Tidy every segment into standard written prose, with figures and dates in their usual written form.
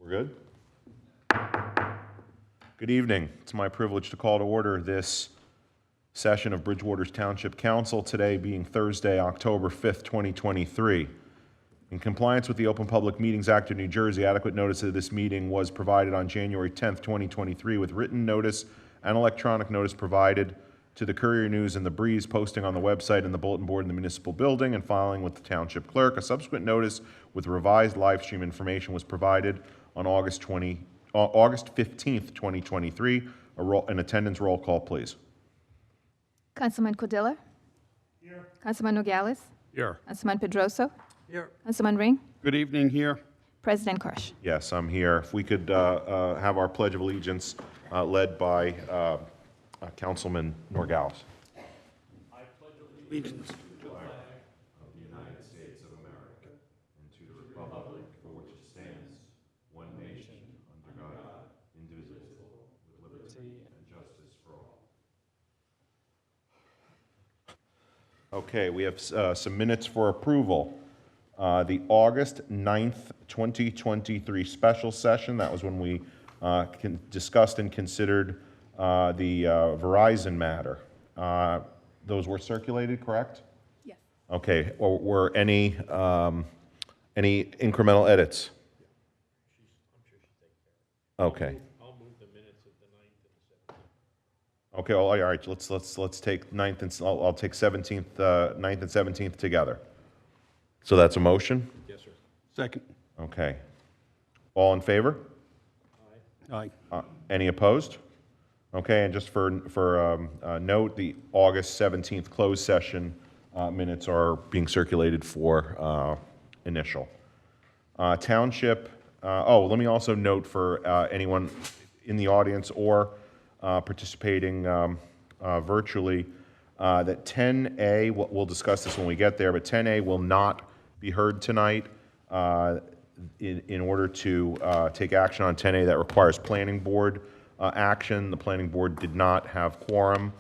We're good? Good evening. It's my privilege to call to order this session of Bridgewater Township Council, today being Thursday, October 5th, 2023. In compliance with the Open Public Meetings Act of New Jersey, adequate notice of this meeting was provided on January 10th, 2023, with written notice and electronic notice provided to the Courier News and the Breeze, posting on the website and the bulletin board in the municipal building, and filing with the township clerk. A subsequent notice with revised live stream information was provided on August 15th, 2023. An attendance roll call, please. Councilman Cordilla? Here. Councilman Nogales? Here. Councilman Pedroso? Here. Councilman Ring? Good evening, here. President Kirsch? Yes, I'm here. If we could have our Pledge of Allegiance led by Councilman Norgales. I pledge allegiance to The United States of America and to the republic for which it stands, one nation, under God, indivisible, with liberty and justice for all. Okay, we have some minutes for approval. The August 9th, 2023 special session, that was when we discussed and considered the Verizon matter. Those were circulated, correct? Yes. Okay, or were any incremental edits? Okay. I'll move the minutes of the 9th and the 17th. Okay, all right, let's take 9th and, I'll take 17th, 9th and 17th together. So that's a motion? Yes, sir. Second. Okay. All in favor? Aye. Any opposed? Okay, and just for note, the August 17th closed session minutes are being circulated for initial. Township, let me also note for anyone in the audience or participating virtually that 10A, we'll discuss this when we get there, but 10A will not be heard tonight. In order to take action on 10A, that requires planning board action. The planning board did not have quorum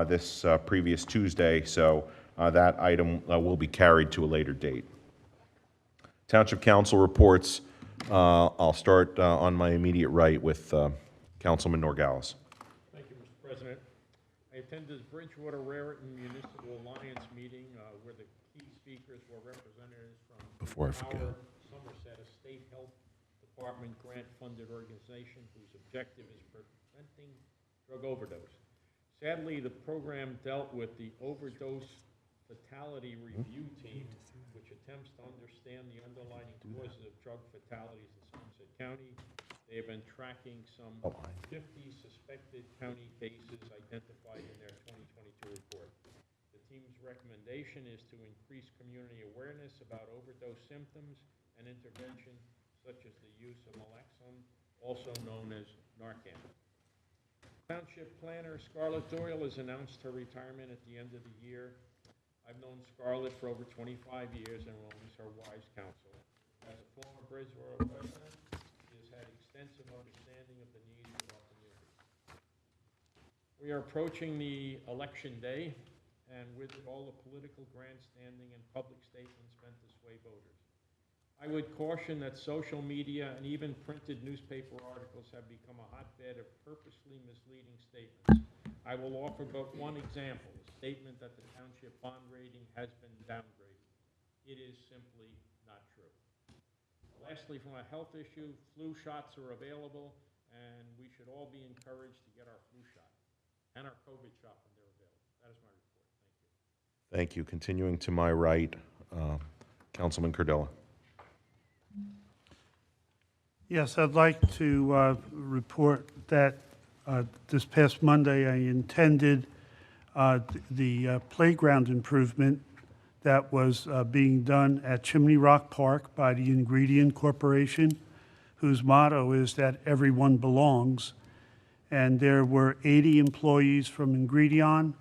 this previous Tuesday, so that item will be carried to a later date. Township Council reports. I'll start on my immediate right with Councilman Norgales. Thank you, Mr. President. I attended the Bridgewater Raritan Municipal Alliance meeting where the key speakers were representatives from Before I forget. Howard, Somerset, a state health department grant-funded organization whose objective is preventing drug overdose. Sadly, the program dealt with the overdose fatality review team, which attempts to understand the underlying causes of drug fatalities in Somerset County. They have been tracking some 50 suspected county cases identified in their 2022 report. The team's recommendation is to increase community awareness about overdose symptoms and intervention, such as the use of naloxone, also known as Narcan. Township planner Scarlett Doyle has announced her retirement at the end of the year. I've known Scarlett for over 25 years and will miss her wise counsel. As a former Bridgewater resident, she has had extensive understanding of the needs of our community. We are approaching the election day, and with all the political grandstanding and public statements meant to sway voters. I would caution that social media and even printed newspaper articles have become a hotbed of purposely misleading statements. I will offer but one example, a statement that the township bond rating has been downgraded. It is simply not true. Lastly, from a health issue, flu shots are available, and we should all be encouraged to get our flu shot and our COVID shot when they're available. That is my report. Thank you. Thank you. Continuing to my right, Councilman Cordilla. Yes, I'd like to report that this past Monday I attended the playground improvement that was being done at Chimney Rock Park by the Ingredient Corporation, whose motto is that everyone belongs. And there were 80 employees from Ingredient,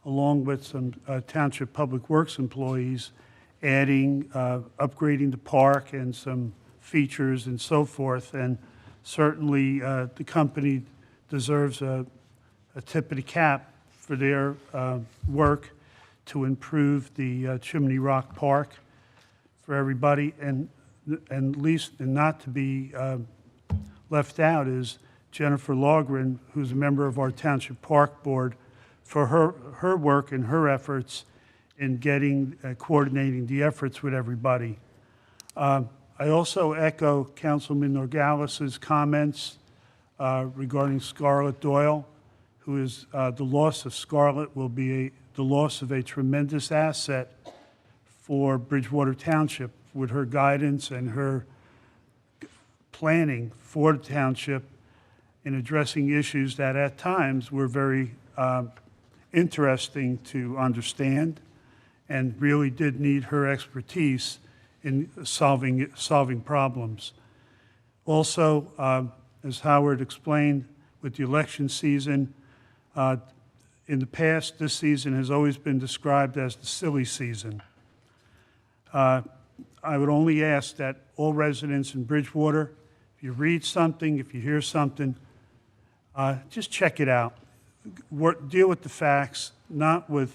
along with some Township Public Works employees, adding, upgrading the park and some features and so forth. And certainly the company deserves a tip of the cap for their work to improve the Chimney Rock Park for everybody, and not to be left out is Jennifer Logren, who's a member of our Township Park Board, for her work and her efforts in coordinating the efforts with everybody. I also echo Councilman Norgalis's comments regarding Scarlett Doyle, who is, the loss of Scarlett will be the loss of a tremendous asset for Bridgewater Township with her guidance and her planning for the township in addressing issues that at times were very interesting to understand and really did need her expertise in solving problems. Also, as Howard explained, with the election season, in the past, this season has always been described as the silly season. I would only ask that all residents in Bridgewater, if you read something, if you hear something, just check it out. Deal with the facts, not with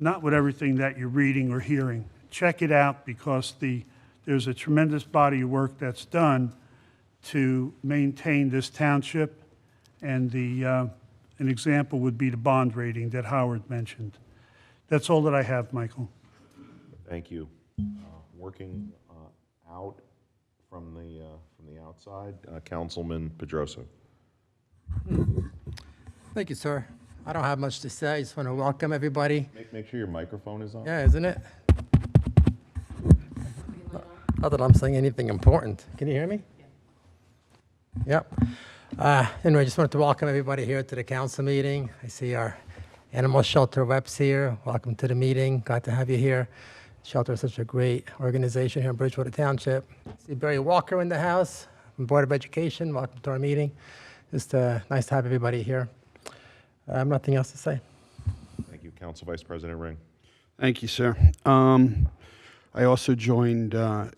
everything that you're reading or hearing. Check it out because there's a tremendous body of work that's done to maintain this township, and an example would be the bond rating that Howard mentioned. That's all that I have, Michael. Thank you. Working out from the outside, Councilman Pedrosa. Thank you, sir. I don't have much to say. I just want to welcome everybody. Make sure your microphone is on. Yeah, isn't it? Not that I'm saying anything important. Can you hear me? Yep. Anyway, I just wanted to welcome everybody here to the council meeting. I see our animal shelter reps here. Welcome to the meeting. Glad to have you here. Shelter is such a great organization here in Bridgewater Township. I see Barry Walker in the house from Board of Education. Welcome to our meeting. Just nice to have everybody here. I have nothing else to say. Thank you. Council Vice President Ring. Thank you, sir. I also joined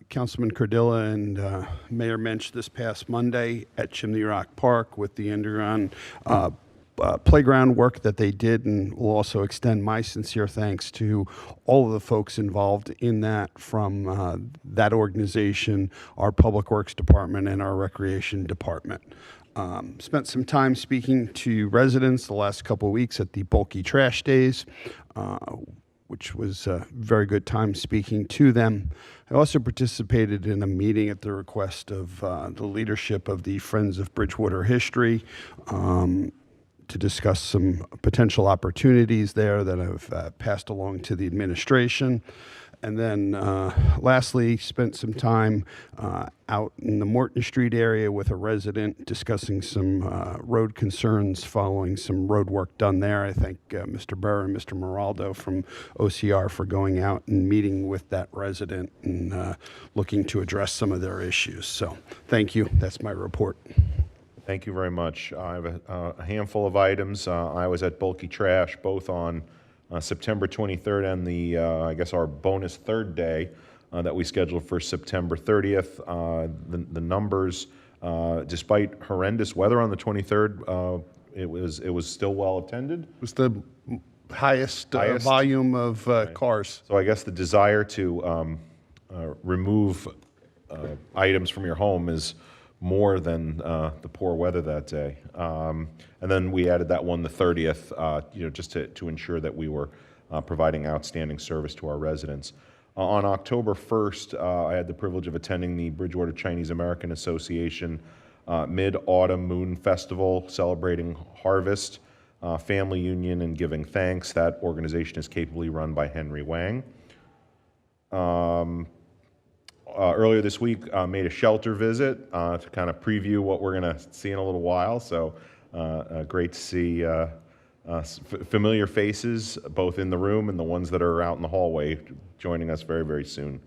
Councilman Cordilla and Mayor Mensch this past Monday at Chimney Rock Park with the underground playground work that they did, and will also extend my sincere thanks to all of the folks involved in that, from that organization, our Public Works Department, and our Recreation Department. Spent some time speaking to residents the last couple of weeks at the bulky trash days, which was a very good time speaking to them. I also participated in a meeting at the request of the leadership of the Friends of Bridgewater History to discuss some potential opportunities there that I've passed along to the administration. And then lastly, spent some time out in the Morton Street area with a resident discussing some road concerns following some road work done there. I thank Mr. Burr and Mr. Moraldo from OCR for going out and meeting with that resident and looking to address some of their issues. So thank you. That's my report. Thank you very much. I have a handful of items. I was at Bulky Trash both on September 23rd and I guess our bonus third day that we scheduled for September 30th. The numbers, despite horrendous weather on the 23rd, it was still well attended. It was the highest volume of cars. So I guess the desire to remove items from your home is more than the poor weather that day. And then we added that one, the 30th, just to ensure that we were providing outstanding service to our residents. On October 1st, I had the privilege of attending the Bridgewater Chinese American Association Mid-Autumn Moon Festival, celebrating harvest, family union, and giving thanks. That organization is capably run by Henry Wang. Earlier this week, made a shelter visit to kind of preview what we're going to see in a little while. So great to see familiar faces, both in the room and the ones that are out in the hallway, joining us very, very soon.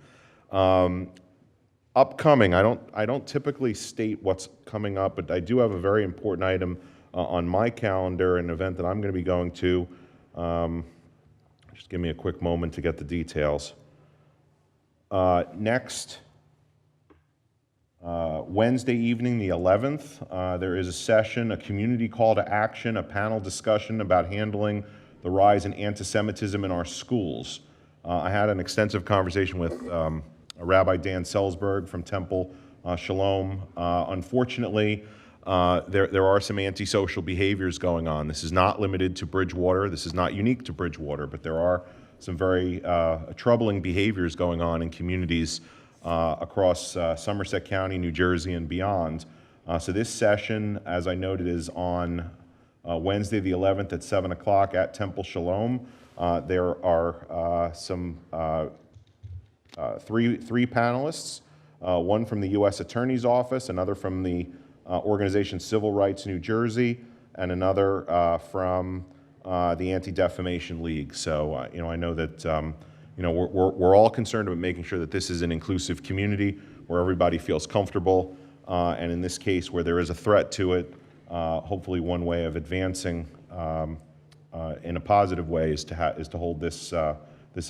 Upcoming, I don't typically state what's coming up, but I do have a very important item on my calendar, an event that I'm going to be going to. Just give me a quick moment to get the details. Next Wednesday evening, the 11th, there is a session, a community call to action, a panel discussion about handling the rise in anti-Semitism in our schools. I had an extensive conversation with Rabbi Dan Selsberg from Temple Shalom. Unfortunately, there are some antisocial behaviors going on. This is not limited to Bridgewater. This is not unique to Bridgewater, but there are some very troubling behaviors going on in communities across Somerset County, New Jersey, and beyond. So this session, as I noted, is on Wednesday the 11th at 7 o'clock at Temple Shalom. There are three panelists, one from the U.S. Attorney's Office, another from the organization Civil Rights New Jersey, and another from the Anti-Defamation League. So, I know that, we're all concerned about making sure that this is an inclusive community where everybody feels comfortable, and in this case, where there is a threat to it, hopefully one way of advancing in a positive way is to hold this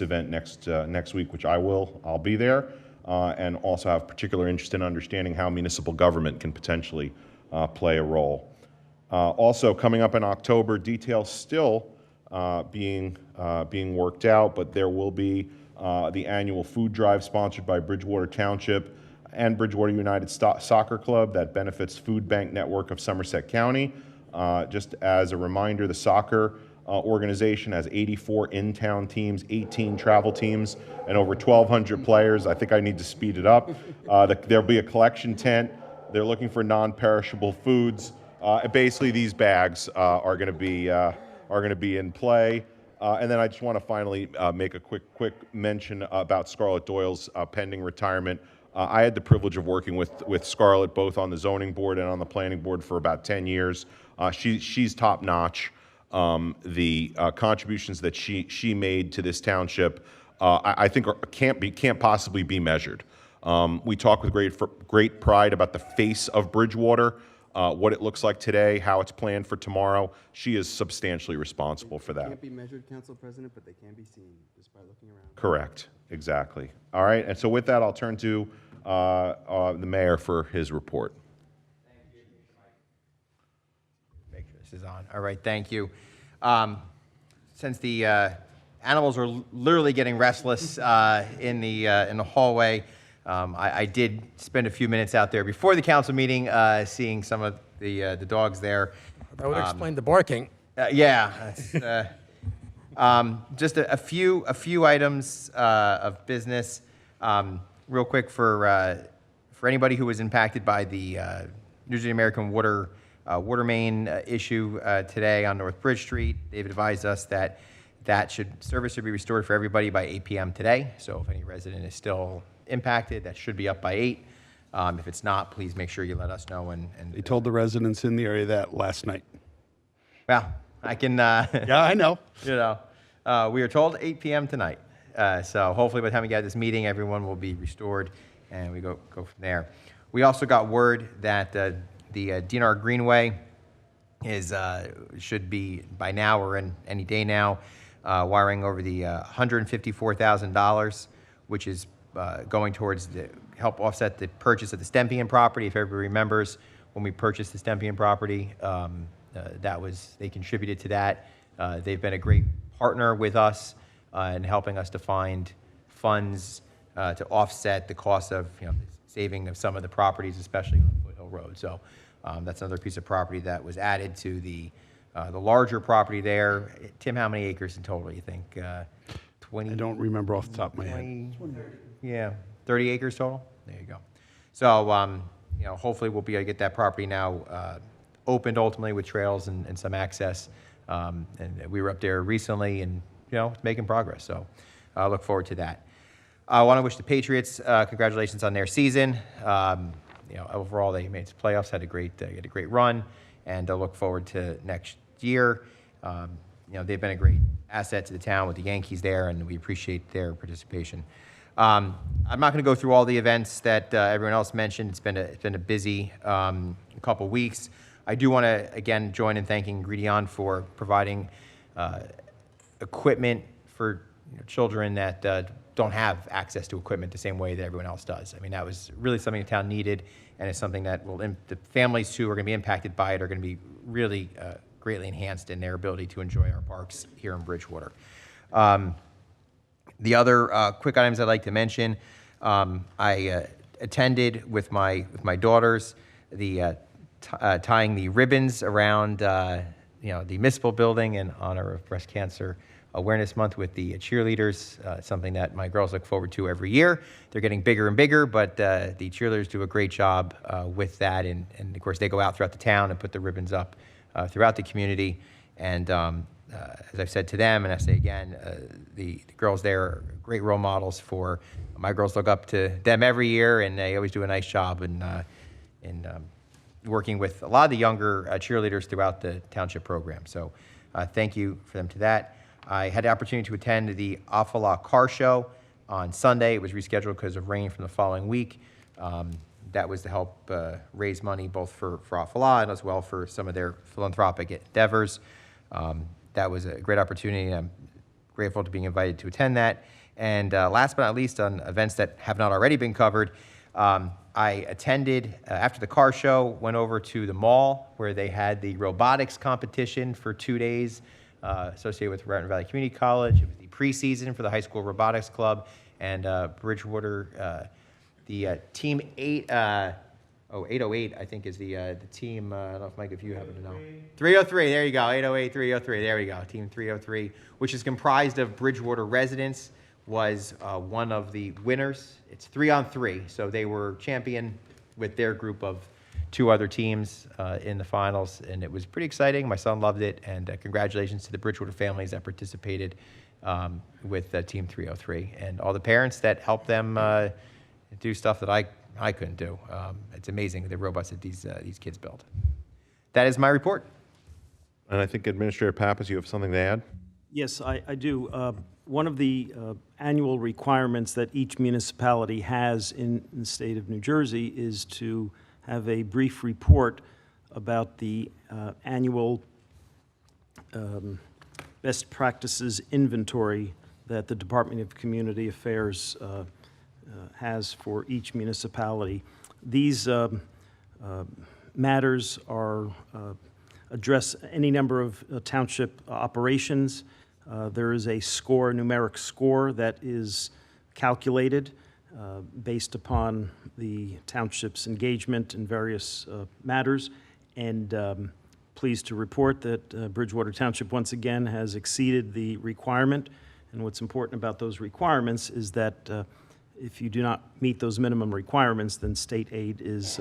event next week, which I'll be there, and also have particular interest in understanding how municipal government can potentially play a role. Also coming up in October, details still being worked out, but there will be the annual food drive sponsored by Bridgewater Township and Bridgewater United Soccer Club that benefits Food Bank Network of Somerset County. Just as a reminder, the soccer organization has 84 in-town teams, 18 travel teams, and over 1,200 players. I think I need to speed it up. There'll be a collection tent. They're looking for non-perishable foods. Basically, these bags are going to be in play. And then I just want to finally make a quick mention about Scarlett Doyle's pending retirement. I had the privilege of working with Scarlett both on the zoning board and on the planning board for about 10 years. She's top notch. The contributions that she made to this township, I think can't possibly be measured. We talk with great pride about the face of Bridgewater, what it looks like today, how it's planned for tomorrow. She is substantially responsible for that. Can't be measured, Council President, but they can be seen just by looking around. Correct, exactly. All right, and so with that, I'll turn to the mayor for his report. Make sure this is on. All right, thank you. Since the animals are literally getting restless in the hallway, I did spend a few minutes out there before the council meeting, seeing some of the dogs there. That would explain the barking. Yeah. Just a few items of business. Real quick for anybody who was impacted by the New Jersey American water main issue today on North Bridge Street. They've advised us that service should be restored for everybody by 8 p.m. today. So if any resident is still impacted, that should be up by 8. If it's not, please make sure you let us know. And They told the residents in the area that last night. well, I can. Yeah, I know. We are told 8 p.m. tonight. So hopefully by the time we get this meeting, everyone will be restored, and we go from there. We also got word that the DNR Greenway should be by now or in any day now wiring over the $154,000, which is going towards help offset the purchase of the Stempian property. If everybody remembers, when we purchased the Stempian property, they contributed to that. They've been a great partner with us in helping us to find funds to offset the cost of saving of some of the properties, especially on Foothill Road. So that's another piece of property that was added to the larger property there. Tim, how many acres in total, you think? 20? I don't remember off the top of my head. 30 acres total? There you go. So, hopefully we'll be able to get that property now opened ultimately with trails and some access. And we were up there recently and, making progress. So I look forward to that. I want to wish the Patriots congratulations on their season. Overall they made the playoffs, had a great run, and I look forward to next year. They've been a great asset to the town with the Yankees there, and we appreciate their participation. I'm not going to go through all the events that everyone else mentioned. It's been a busy couple weeks. I do want to again join in thanking Gridion for providing equipment for children that don't have access to equipment the same way that everyone else does. I mean, that was really something the town needed, and it's something that the families who are going to be impacted by it are going to be really greatly enhanced in their ability to enjoy our parks here in Bridgewater. The other quick items I'd like to mention, I attended with my daughters the tying the ribbons around the municipal building in honor of Breast Cancer Awareness Month with the cheerleaders, something that my girls look forward to every year. They're getting bigger and bigger, but the cheerleaders do a great job with that. And of course, they go out throughout the town and put the ribbons up throughout the community. And as I've said to them, and I say again, the girls there are great role models for my girls. Look up to them every year, and they always do a nice job in working with a lot of the younger cheerleaders throughout the township program. So thank you for them to that. I had the opportunity to attend the Afala Car Show on Sunday. It was rescheduled because of rain from the following week. That was to help raise money both for Afala and as well for some of their philanthropic endeavors. That was a great opportunity. I'm grateful to being invited to attend that. And last but not least, on events that have not already been covered, I attended, after the car show, went over to the mall where they had the robotics competition for 2 days associated with Raritan Valley Community College. It was the preseason for the high school robotics club, and Bridgewater, the team 808, I think, is the team. I don't know if Mike, if you happen to know. 303, there you go. 808, 303, there we go. Team 303, which is comprised of Bridgewater residents, was one of the winners. It's 3-on-3, so they were champion with their group of 2 other teams in the finals, and it was pretty exciting. My son loved it, and congratulations to the Bridgewater families that participated with Team 303 and all the parents that helped them do stuff that I couldn't do. It's amazing the robots that these kids build. That is my report. And I think Administrator Pappas, you have something to add? Yes, I do. One of the annual requirements that each municipality has in the state of New Jersey is to have a brief report about the annual best practices inventory that the Department of Community Affairs has for each municipality. These matters are address any number of township operations. There is a score, a numeric score, that is calculated based upon the township's engagement in various matters. And pleased to report that Bridgewater Township once again has exceeded the requirement. And what's important about those requirements is that if you do not meet those minimum requirements, then state aid is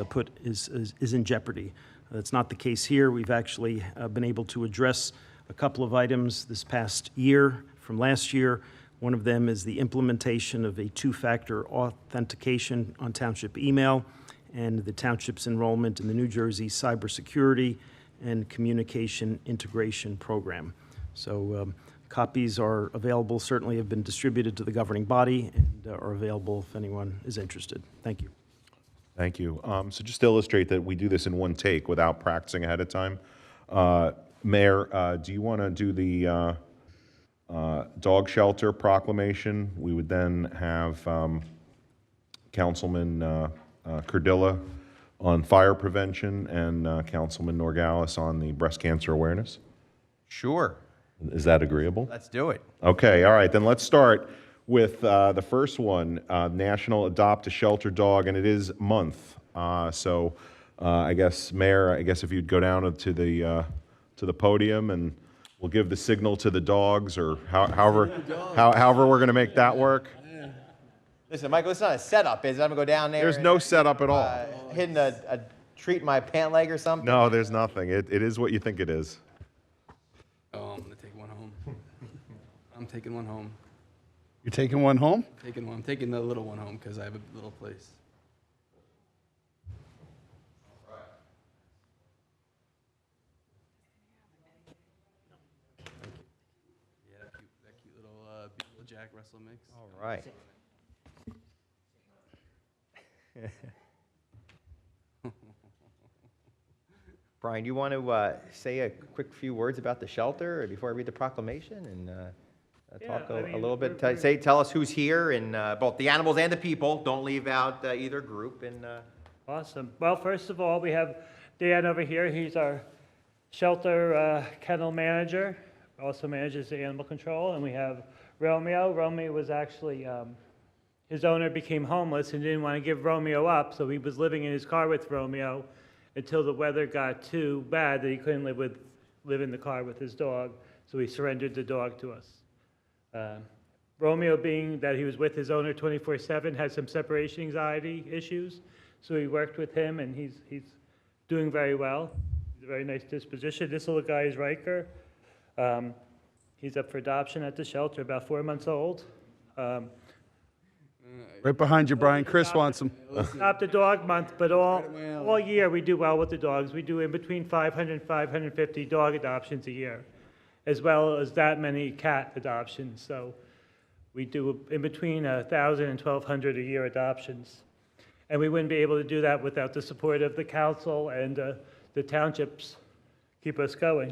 in jeopardy. That's not the case here. We've actually been able to address a couple of items this past year from last year. One of them is the implementation of a 2-factor authentication on township email and the township's enrollment in the New Jersey Cybersecurity and Communication Integration Program. So copies are available, certainly have been distributed to the governing body, and are available if anyone is interested. Thank you. Thank you. So just to illustrate that we do this in one take without practicing ahead of time, Mayor, do you want to do the dog shelter proclamation? We would then have Councilman Cardilla on fire prevention and Councilman Norgalis on the breast cancer awareness. Sure. Is that agreeable? Let's do it. Okay, all right, then let's start with the first one, National Adopt a Shelter Dog, and it is month. So I guess, Mayor, if you'd go down to the podium and we'll give the signal to the dogs, or however we're going to make that work. Listen, Michael, it's not a setup, is it? I'm going to go down there. There's no setup at all. Hitting a treat in my pant leg or something? No, there's nothing. It is what you think it is. Oh, I'm gonna take one home. I'm taking one home. You're taking one home? Taking one. I'm taking the little one home because I have a little place. Yeah, that cute little Beagle Jack Russell mix. All right. Brian, you want to say a quick few words about the shelter before I read the proclamation and talk a little bit? Tell us who's here, and both the animals and the people. Don't leave out either group. And Awesome. Well, first of all, we have Dan over here. He's our shelter kennel manager. Also manages the animal control. And we have Romeo. Romeo was actually his owner became homeless and didn't want to give Romeo up, so he was living in his car with Romeo until the weather got too bad that he couldn't live in the car with his dog, so he surrendered the dog to us. Romeo, being that he was with his owner 24/7, had some separation anxiety issues, so we worked with him, and he's doing very well. He's a very nice disposition. This little guy is Riker. He's up for adoption at the shelter, about 4 months old. Right behind you, Brian. Chris wants him. Not the dog month, but all year we do well with the dogs. We do in between 500 and 550 dog adoptions a year, as well as that many cat adoptions. So we do in between 1,000 and 1,200 a year adoptions. And we wouldn't be able to do that without the support of the council and the townships keep us going.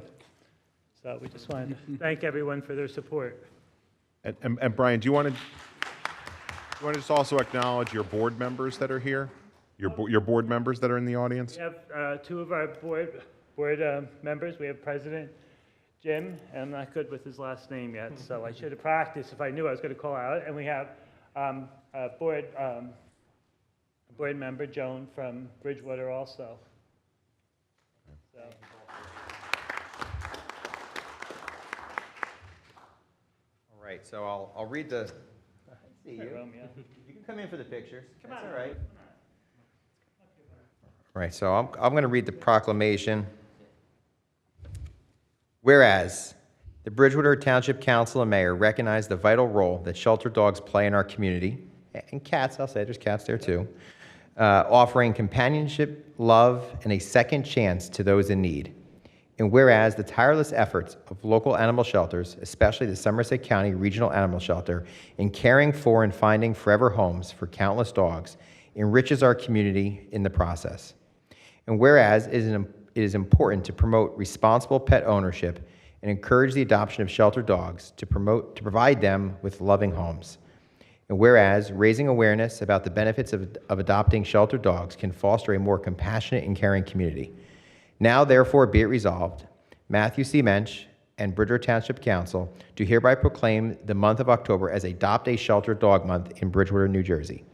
So we just wanted to thank everyone for their support. And Brian, do you want to just also acknowledge your board members that are here? Your board members that are in the audience? We have two of our board members. We have President Jim, and I'm not good with his last name yet, so I should have practiced if I knew I was going to call out. And we have board member Joan from Bridgewater also. So. All right, so I'll read the, I see Hi, you. Romeo. You can come in for the pictures. Come That's on. all right. All right, so I'm going to read the proclamation. Whereas the Bridgewater Township Council and Mayor recognize the vital role that shelter dogs play in our community, and cats, I'll say, there's cats there too, offering companionship, love, and a second chance to those in need. And whereas the tireless efforts of local animal shelters, especially the Somerset County Regional Animal Shelter, in caring for and finding forever homes for countless dogs, enriches our community in the process. And whereas it is important to promote responsible pet ownership and encourage the adoption of shelter dogs to provide them with loving homes. And whereas raising awareness about the benefits of adopting shelter dogs can foster a more compassionate and caring community. Now, therefore, be it resolved, Matthew C. Mensch and Bridgewater Township Council do hereby proclaim the month of October as Adopt a Shelter Dog Month in Bridgewater, New Jersey.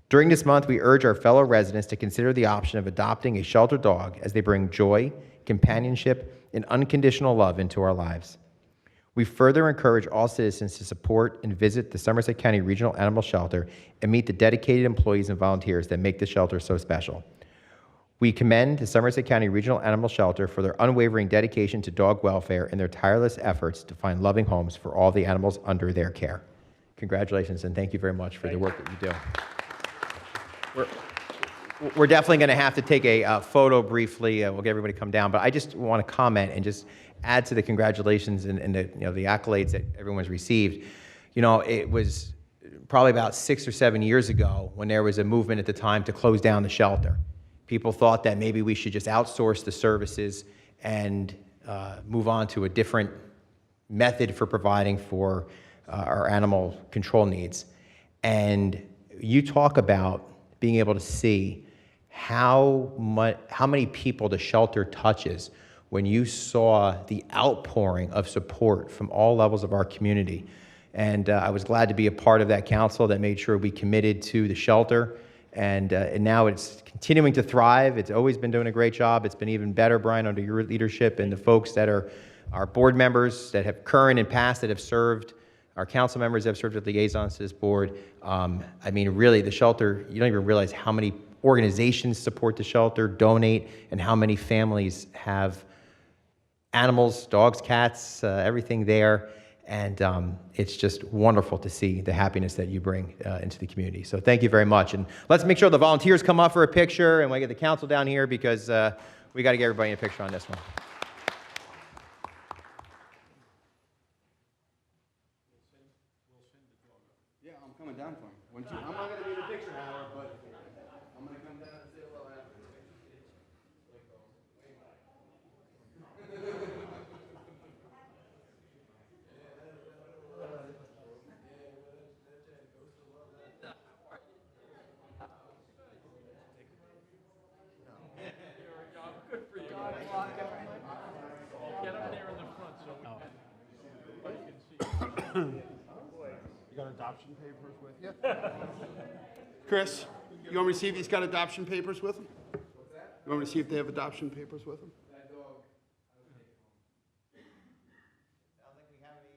During this month, we urge our fellow residents to consider the option of adopting a shelter dog as they bring joy, companionship, and unconditional love into our lives. We further encourage all citizens to support and visit the Somerset County Regional Animal Shelter and meet the dedicated employees and volunteers that make the shelter so special. We commend the Somerset County Regional Animal Shelter for their unwavering dedication to dog welfare and their tireless efforts to find loving homes for all the animals under their care. Congratulations, and thank you very much for the work that you do. We're definitely going to have to take a photo briefly. We'll get everybody to come down, but I just want to comment and just add to the congratulations and the, the accolades that everyone's received. It was probably about 6 or 7 years ago when there was a movement at the time to close down the shelter. People thought that maybe we should just outsource the services and move on to a different method for providing for our animal control needs. And you talk about being able to see how many people the shelter touches when you saw the outpouring of support from all levels of our community. And I was glad to be a part of that council that made sure we committed to the shelter. And now it's continuing to thrive. It's always been doing a great job. It's been even better, Brian, under your leadership and the folks that are our board members that have current and past that have served, our council members that have served as liaisons to this board. I mean, really, the shelter, you don't even realize how many organizations support the shelter, donate, and how many families have animals, dogs, cats, everything there. And it's just wonderful to see the happiness that you bring into the community. So thank you very much. And let's make sure the volunteers come up for a picture, and we get the council down here because we got to get everybody in a picture on this one. Yeah, I'm coming down for him. I'm not going to be in the picture hour, but I'm going to come down and say hello after. Get up there in the front so everybody can see. adoption papers with you? Chris, you want me to see if he's got adoption papers with him? What's that? You want me to see if they have adoption papers with him? Sounds like we have a,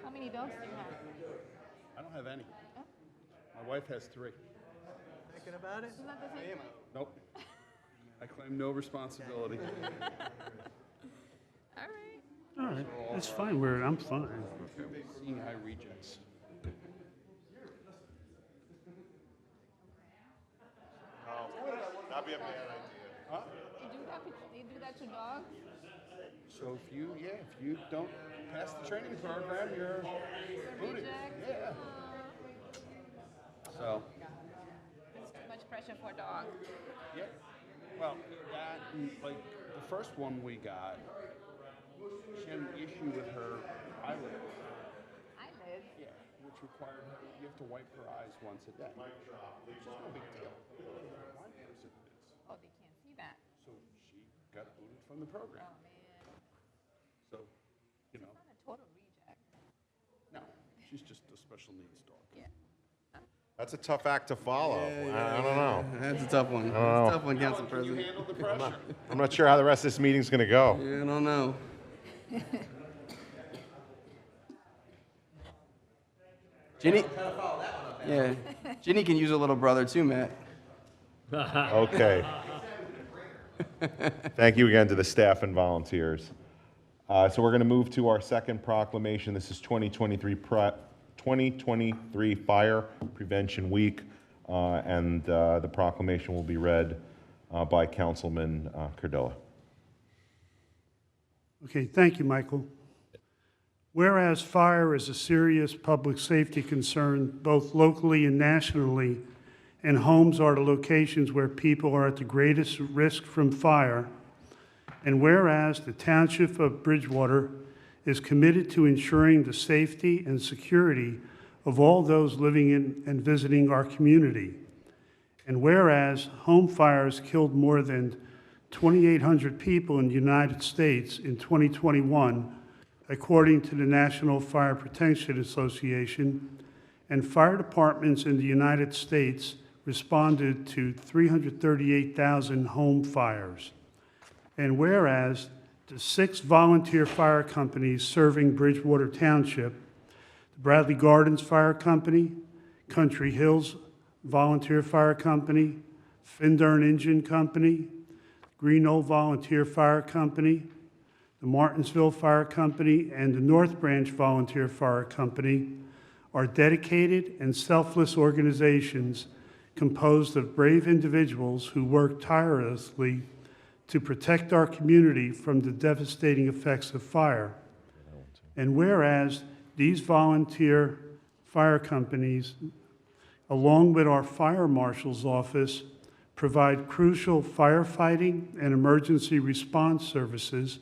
How many dogs do you have? I don't have any. My wife has 3. Thinking about it? Isn't that the same? Nope. I claim no responsibility. All right. All right, it's fine, I'm fine. Seeing high rejects. That'd be a bad idea. They do that to dogs? So if you don't pass the training program, you're booted. Yeah. So, It's too much pressure for a dog. yeah. Well, that, and, like, the first one we got, she had an issue with her eyelid. Eyelids? Yeah, which required her, you have to wipe her eyes once a day. Which is no big deal. My person is. Oh, they can't see that. So she got booted from the program. Oh, man. So, you know, Not a total reject. no, she's just a special needs dog. Yeah. That's a tough act to follow. I don't know. That's a tough one. know. That's a tough one, Council You President. handle the pressure. I'm not sure how the rest of this meeting's going to go. Yeah, I don't know. Ginny? Yeah. Ginny can use a little brother too, Matt. Okay. Thank you again to the staff and volunteers. So we're going to move to our second proclamation. This is 2023 Fire Prevention Week, and the proclamation will be read by Councilman Cardilla. Okay, thank you, Michael. Whereas fire is a serious public safety concern, both locally and nationally, and homes are the locations where people are at the greatest risk from fire, and whereas the Township of Bridgewater is committed to ensuring the safety and security of all those living in and visiting our community, and whereas home fires killed more than 2,800 people in the United States in 2021, according to the National Fire Protection Association, and fire departments in the United States responded to 338,000 home fires. And whereas the 6 volunteer fire companies serving Bridgewater Township, the Bradley Gardens Fire Company, Country Hills Volunteer Fire Company, Findern Engine Company, Green Knoll Volunteer Fire Company, the Martinsville Fire Company, and the North Branch Volunteer Fire Company are dedicated and selfless organizations composed of brave individuals who work tirelessly to protect our community from the devastating effects of fire. And whereas these volunteer fire companies, along with our fire marshal's office, provide crucial firefighting and emergency response services,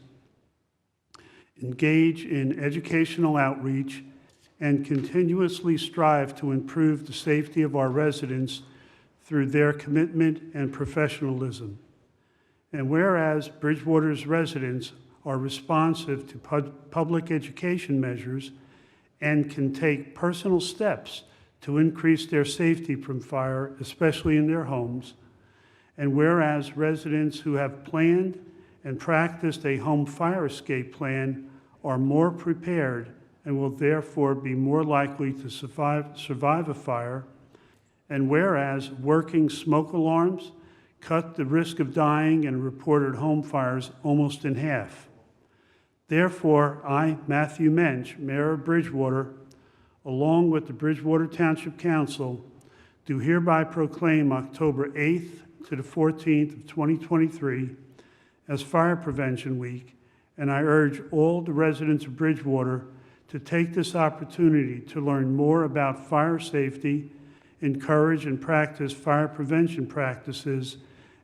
engage in educational outreach, and continuously strive to improve the safety of our residents through their commitment and professionalism. And whereas Bridgewater's residents are responsive to public education measures and can take personal steps to increase their safety from fire, especially in their homes, and whereas residents who have planned and practiced a home fire escape plan are more prepared and will therefore be more likely to survive a fire, and whereas working smoke alarms cut the risk of dying in reported home fires almost in half. Therefore, I, Matthew Mensch, Mayor of Bridgewater, along with the Bridgewater Township Council, do hereby proclaim October 8th to the 14th of 2023 as Fire Prevention Week, and I urge all the residents of Bridgewater to take this opportunity to learn more about fire safety, encourage and practice fire prevention practices,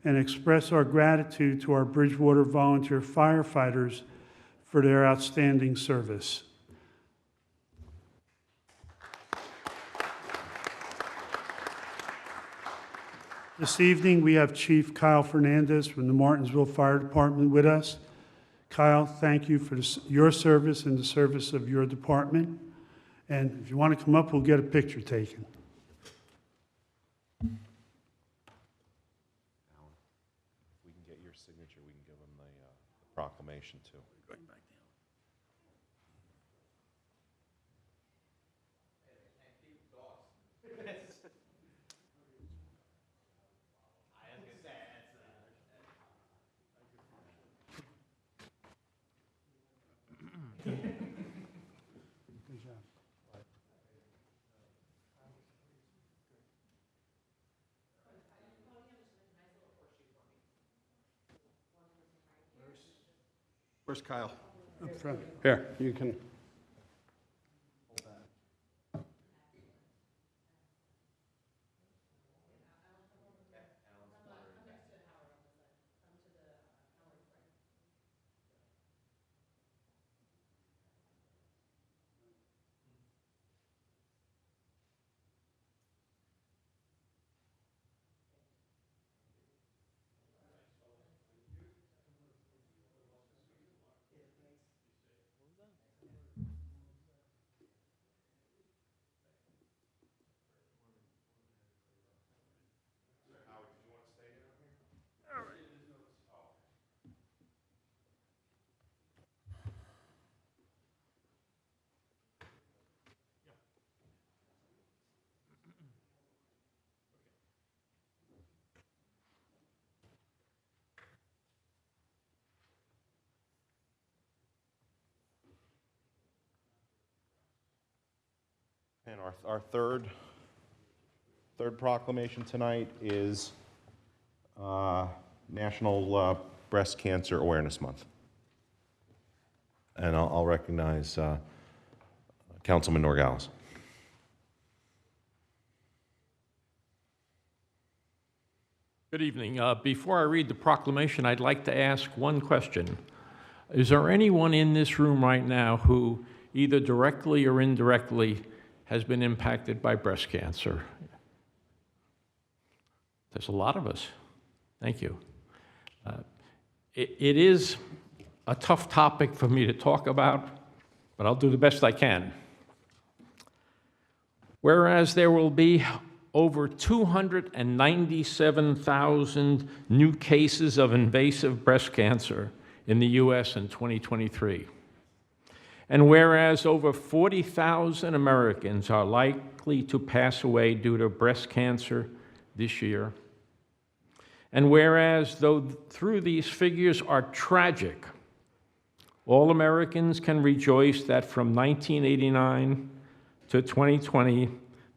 and express our gratitude to our Bridgewater volunteer firefighters for their outstanding service. This evening, we have Chief Kyle Fernandez from the Martinsville Fire Department with us. Kyle, thank you for your service and the service of your department. And if you want to come up, we'll get a picture taken. If we can get your signature, we can give them the proclamation too. Where's Kyle? Up front. Here, you can. And our third proclamation tonight is National Breast Cancer Awareness Month. And I'll recognize Councilman Norgales. Good evening. Before I read the proclamation, I'd like to ask one question. Is there anyone in this room right now who, either directly or indirectly, has been impacted by breast cancer? There's a lot of us. Thank you. It is a tough topic for me to talk about, but I'll do the best I can. Whereas there will be over 297,000 new cases of invasive breast cancer in the U.S. in 2023. And whereas over 40,000 Americans are likely to pass away due to breast cancer this year, and whereas though through these figures are tragic, all Americans can rejoice that from 1989 to 2020,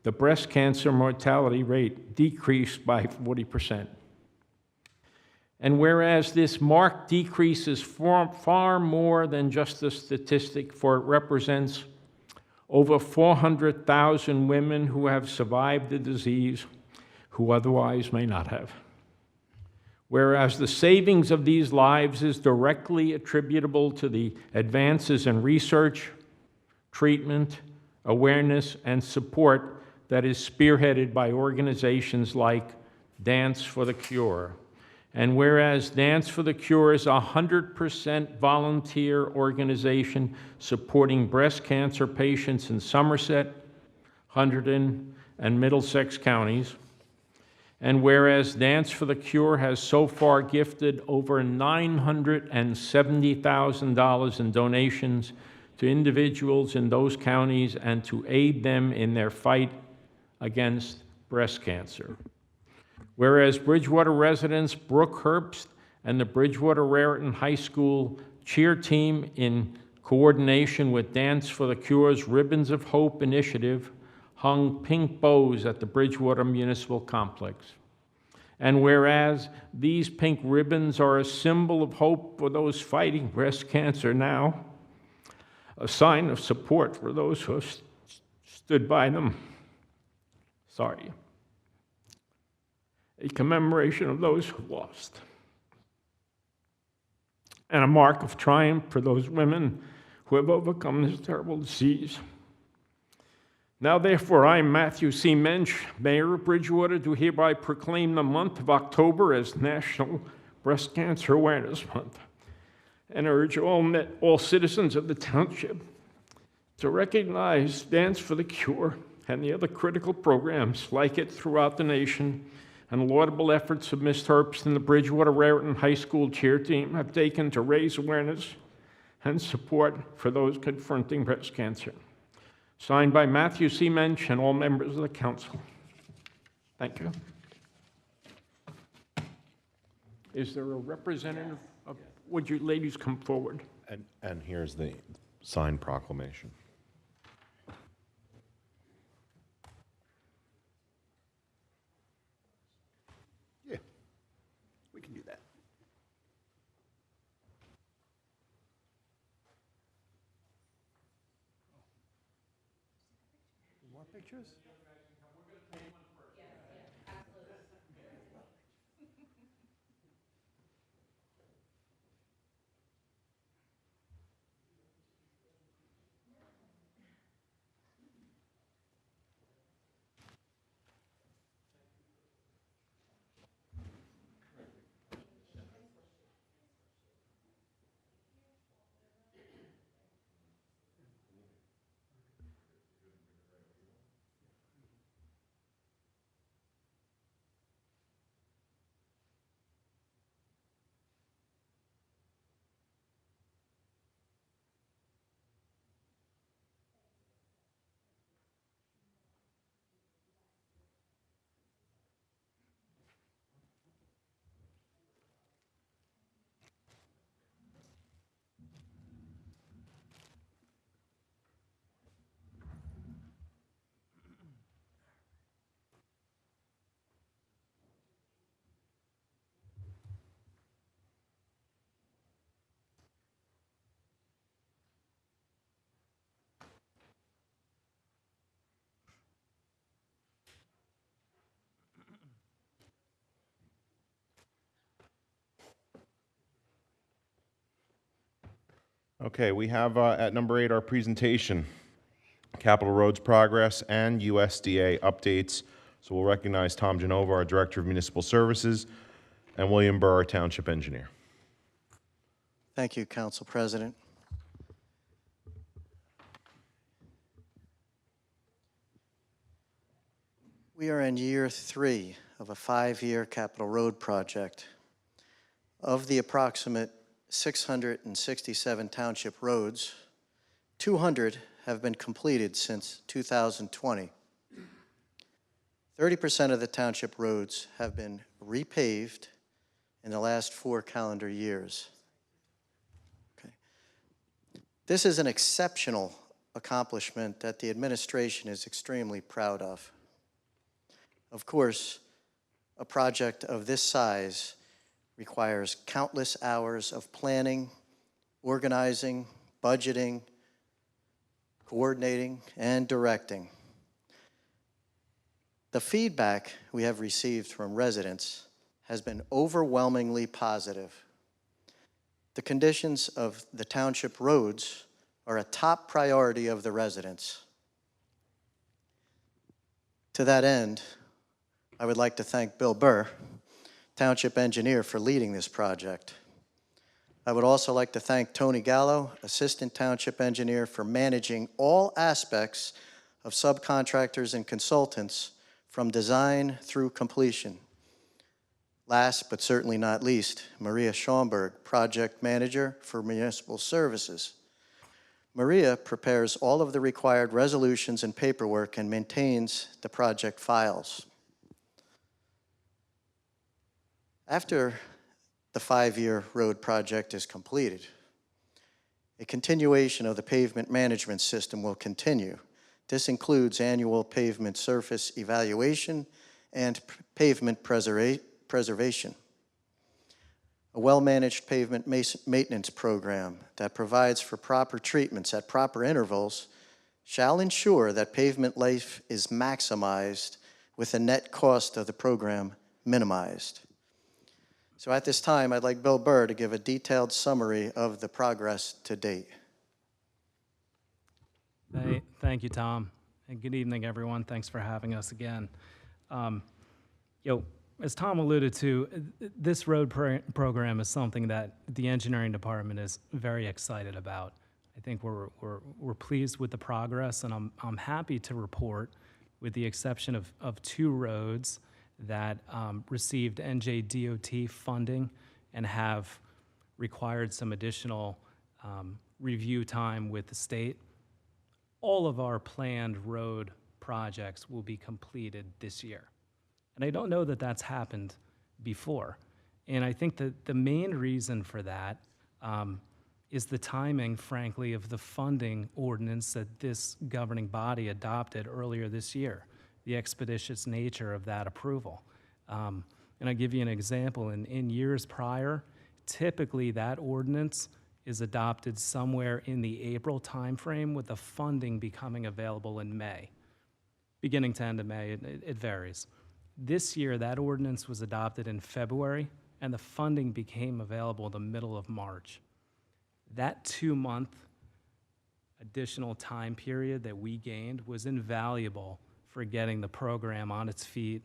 the breast cancer mortality rate decreased by 40%. And whereas this marked decrease is far more than just a statistic, for it represents over 400,000 women who have survived the disease who otherwise may not have. Whereas the savings of these lives is directly attributable to the advances in research, treatment, awareness, and support that is spearheaded by organizations like Dance for the Cure. And whereas Dance for the Cure is a 100% volunteer organization supporting breast cancer patients in Somerset, Hunterdon, and Middlesex counties, and whereas Dance for the Cure has so far gifted over $970,000 in donations to individuals in those counties and to aid them in their fight against breast cancer. Whereas Bridgewater residents Brooke Herbst and the Bridgewater Raritan High School cheer team, in coordination with Dance for the Cure's Ribbons of Hope initiative, hung pink bows at the Bridgewater Municipal Complex. And whereas these pink ribbons are a symbol of hope for those fighting breast cancer now, a sign of support for those who have stood by them. Sorry. A commemoration of those who lost. And a mark of triumph for those women who have overcome this terrible disease. Now, therefore, I, Matthew C. Mensch, Mayor of Bridgewater, do hereby proclaim the month of October as National Breast Cancer Awareness Month, and urge all citizens of the township to recognize Dance for the Cure and the other critical programs like it throughout the nation, and laudable efforts of Ms. Herbst and the Bridgewater Raritan High School cheer team have taken to raise awareness and support for those confronting breast cancer. Signed by Matthew C. Mensch and all members of the council. Thank you. Is there a representative of, would you ladies come forward? And here's the signed proclamation. Yeah, we can do that. More pictures? Okay, we have at number 8 our presentation, Capital Roads progress and USDA updates. So we'll recognize Tom Genova, our Director of Municipal Services, and William Burr, our Township Engineer. Thank you, Council President. We are in year 3 of a 5-year capital road project. Of the approximate 667 township roads, 200 have been completed since 2020. 30% of the township roads have been repaved in the last 4 calendar years. Okay. This is an exceptional accomplishment that the administration is extremely proud of. Of course, a project of this size requires countless hours of planning, organizing, budgeting, coordinating, and directing. The feedback we have received from residents has been overwhelmingly positive. The conditions of the township roads are a top priority of the residents. To that end, I would like to thank Bill Burr, Township Engineer, for leading this project. I would also like to thank Tony Gallo, Assistant Township Engineer, for managing all aspects of subcontractors and consultants from design through completion. Last but certainly not least, Maria Schaumburg, Project Manager for Municipal Services. Maria prepares all of the required resolutions and paperwork and maintains the project files. After the 5-year road project is completed, A continuation of the pavement management system will continue. This includes annual pavement surface evaluation and pavement preservation. A well-managed pavement maintenance program that provides for proper treatments at proper intervals shall ensure that pavement life is maximized with the net cost of the program minimized. So at this time, I'd like Bill Burr to give a detailed summary of the progress to date. Thank you, Tom, and good evening, everyone. Thanks for having us again. As Tom alluded to, this road program is something that the engineering department is very excited about. I think we're pleased with the progress, and I'm happy to report, with the exception of 2 roads that received NJDOT funding and have required some additional review time with the state. All of our planned road projects will be completed this year. And I don't know that that's happened before. And I think that the main reason for that is the timing, frankly, of the funding ordinance that this governing body adopted earlier this year, the expeditious nature of that approval. And I'll give you an example. In years prior, typically that ordinance is adopted somewhere in the April timeframe, with the funding becoming available in May. Beginning to end of May, it varies. This year, that ordinance was adopted in February, and the funding became available in the middle of March. That 2-month additional time period that we gained was invaluable for getting the program on its feet,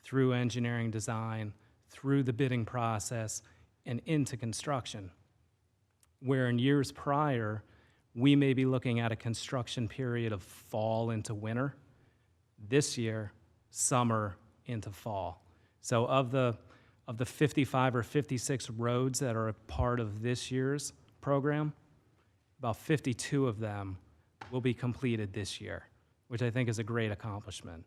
through engineering design, through the bidding process, and into construction. Where in years prior, we may be looking at a construction period of fall into winter. This year, summer into fall. So of the 55 or 56 roads that are a part of this year's program, about 52 of them will be completed this year, which I think is a great accomplishment.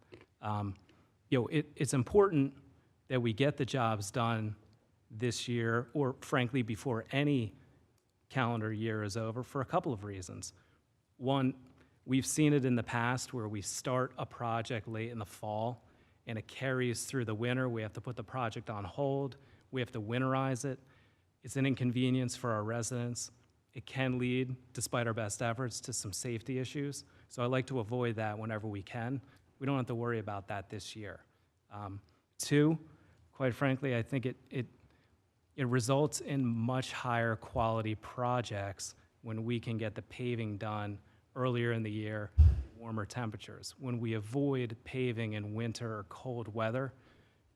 It's important that we get the jobs done this year, or frankly, before any calendar year is over, for a couple of reasons. One, we've seen it in the past where we start a project late in the fall and it carries through the winter. We have to put the project on hold. We have to winterize it. It's an inconvenience for our residents. It can lead, despite our best efforts, to some safety issues. So I like to avoid that whenever we can. We don't have to worry about that this year. 2, quite frankly, I think it results in much higher quality projects when we can get the paving done earlier in the year, warmer temperatures. When we avoid paving in winter or cold weather,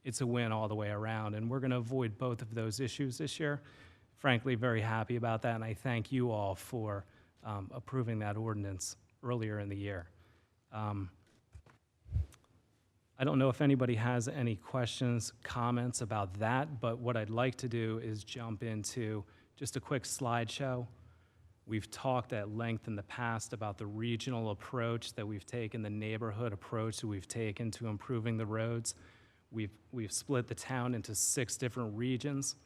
it's a win all the way around. And we're going to avoid both of those issues this year. Frankly, very happy about that, and I thank you all for approving that ordinance earlier in the year. I don't know if anybody has any questions, comments about that, but what I'd like to do is jump into just a quick slideshow. We've talked at length in the past about the regional approach that we've taken, the neighborhood approach that we've taken to improving the roads. We've split the town into 6 different regions,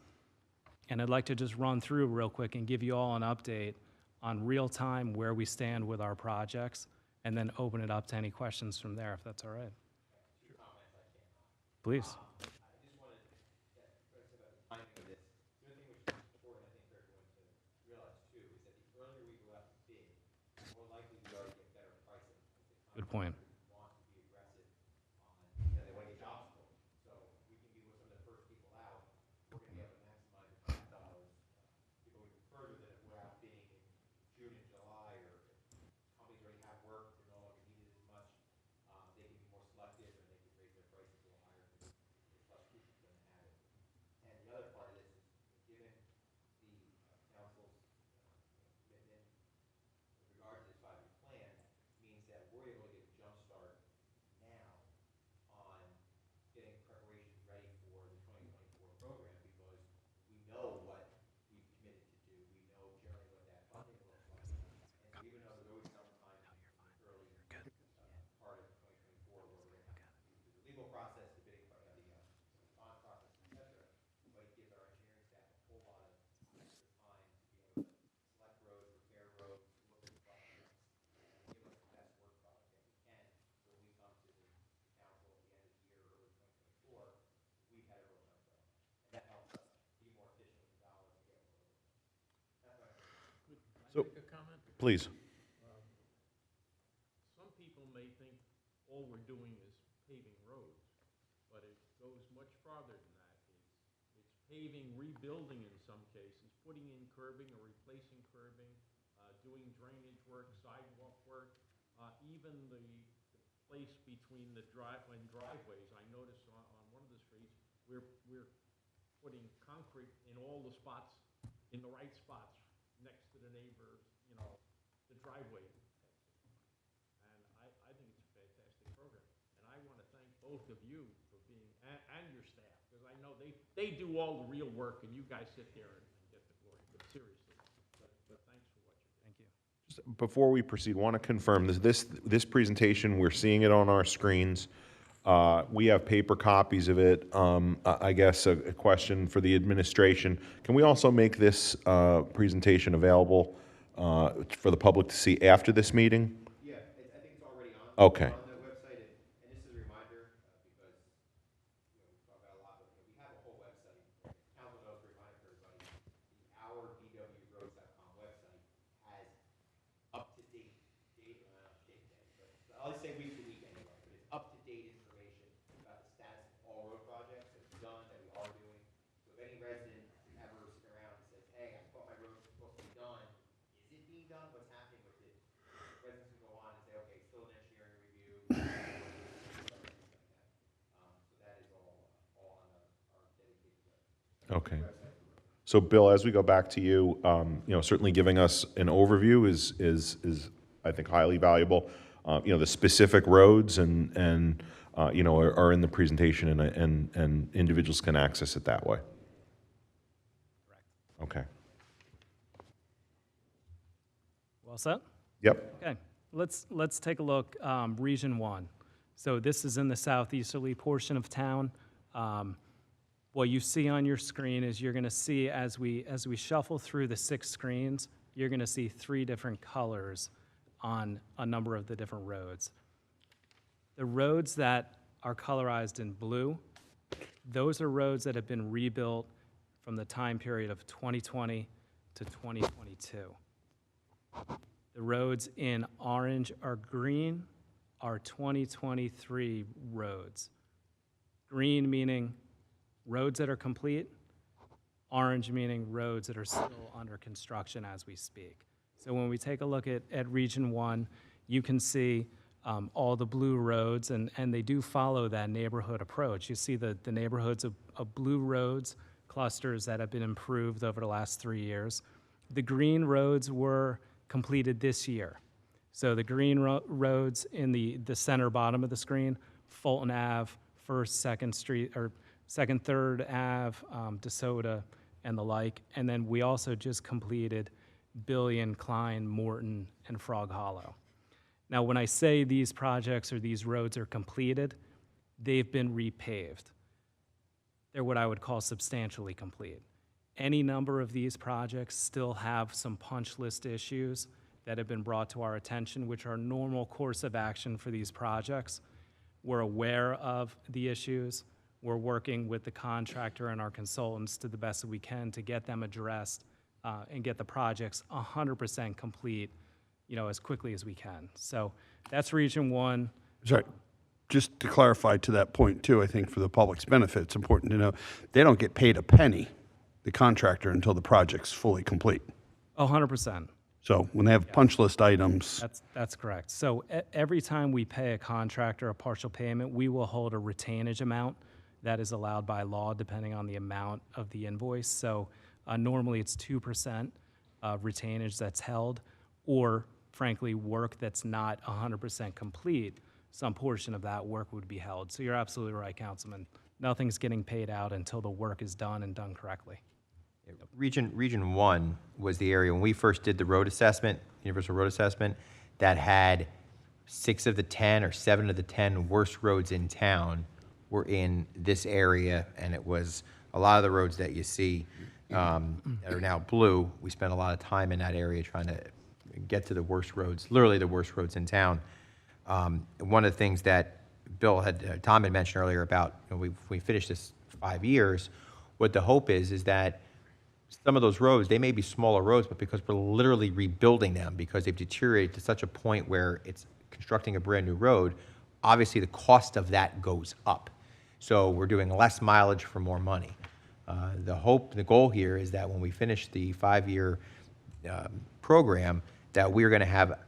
and I'd like to just run through real quick and give you all an update on real time where we stand with our projects, and then open it up to any questions from there, if that's all right. Please. Good point. So- make a comment? Please. Some people may think all we're doing is paving roads, but it goes much farther than that. It's paving, rebuilding in some cases, putting in curbing or replacing curbing, doing drainage work, sidewalk work, even the place between the driveways. I noticed on one of the streets, we're putting concrete in all the spots, in the right spots, next to the neighbors, the driveway. And I think it's a fantastic program. And I want to thank both of you for being, and your staff, because I know they do all the real work, and you guys sit there and get the glory, but seriously. But thanks for what you do. Thank you. Before we proceed, want to confirm this presentation, we're seeing it on our screens. We have paper copies of it. I guess a question for the administration. Can we also make this presentation available for the public to see after this meeting? Yeah, I think it's already on. Okay. On the website, and this is a reminder, because, we talk about a lot, but, we have a whole website. Council knows, reminder for everybody, the ourbwroads.com website has up-to-date data, date, but I'll just say week to week anyway, but it's up-to-date information about the status of all road projects that we've done, that we are doing. So if any resident ever sits around and says, hey, I thought my road was supposed to be done, is it being done? What's happening with it? Residents can go on and say, okay, it's still an engineering review. So that is all on our dedicated website. Okay. So, Bill, as we go back to you, certainly giving us an overview is I think highly valuable. The specific roads and are in the presentation, and individuals can access it that way. Okay. Well set? Yep. Okay, let's take a look, Region 1. So this is in the southeasterly portion of town. What you see on your screen is you're gonna see, as we shuffle through the 6 screens, you're gonna see 3 different colors on a number of the different roads. The roads that are colorized in blue, those are roads that have been rebuilt from the time period of 2020 to 2022. The roads in orange or green are 2023 roads. Green meaning roads that are complete, orange meaning roads that are still under construction as we speak. So when we take a look at Region 1, you can see all the blue roads, and they do follow that neighborhood approach. You see the neighborhoods of blue roads, clusters that have been improved over the last 3 years. The green roads were completed this year. So the green roads in the center bottom of the screen, Fulton Ave, 1st, 2nd Street, or 2nd, 3rd Ave, DeSoto, and the like. And then we also just completed Billion, Klein, Morton, and Frog Hollow. Now, when I say these projects or these roads are completed, they've been repaved. They're what I would call substantially complete. Any number of these projects still have some punch list issues that have been brought to our attention, which are normal course of action for these projects. We're aware of the issues. We're working with the contractor and our consultants to the best that we can to get them addressed and get the projects 100% complete, as quickly as we can. So that's Region 1. Sorry, just to clarify to that point too, I think for the public's benefit, it's important to know, they don't get paid a penny, the contractor, until the project's fully complete. 100%. So when they have punch list items, That's correct. So every time we pay a contractor a partial payment, we will hold a retainage amount that is allowed by law depending on the amount of the invoice. So normally it's 2% retainage that's held, or frankly, work that's not 100% complete, some portion of that work would be held. So you're absolutely right, Councilman. Nothing's getting paid out until the work is done and done correctly. Region 1 was the area, when we first did the road assessment, universal road assessment, that had 6 of the 10 or 7 of the 10 worst roads in town were in this area, and it was a lot of the roads that you see that are now blue. We spent a lot of time in that area trying to get to the worst roads, literally the worst roads in town. One of the things that Tom had mentioned earlier about, we finished this 5 years, what the hope is that some of those roads, they may be smaller roads, but because we're literally rebuilding them, because they've deteriorated to such a point where it's constructing a brand-new road, obviously the cost of that goes up. So we're doing less mileage for more money. The goal here is that when we finish the 5-year program, that we're going to have,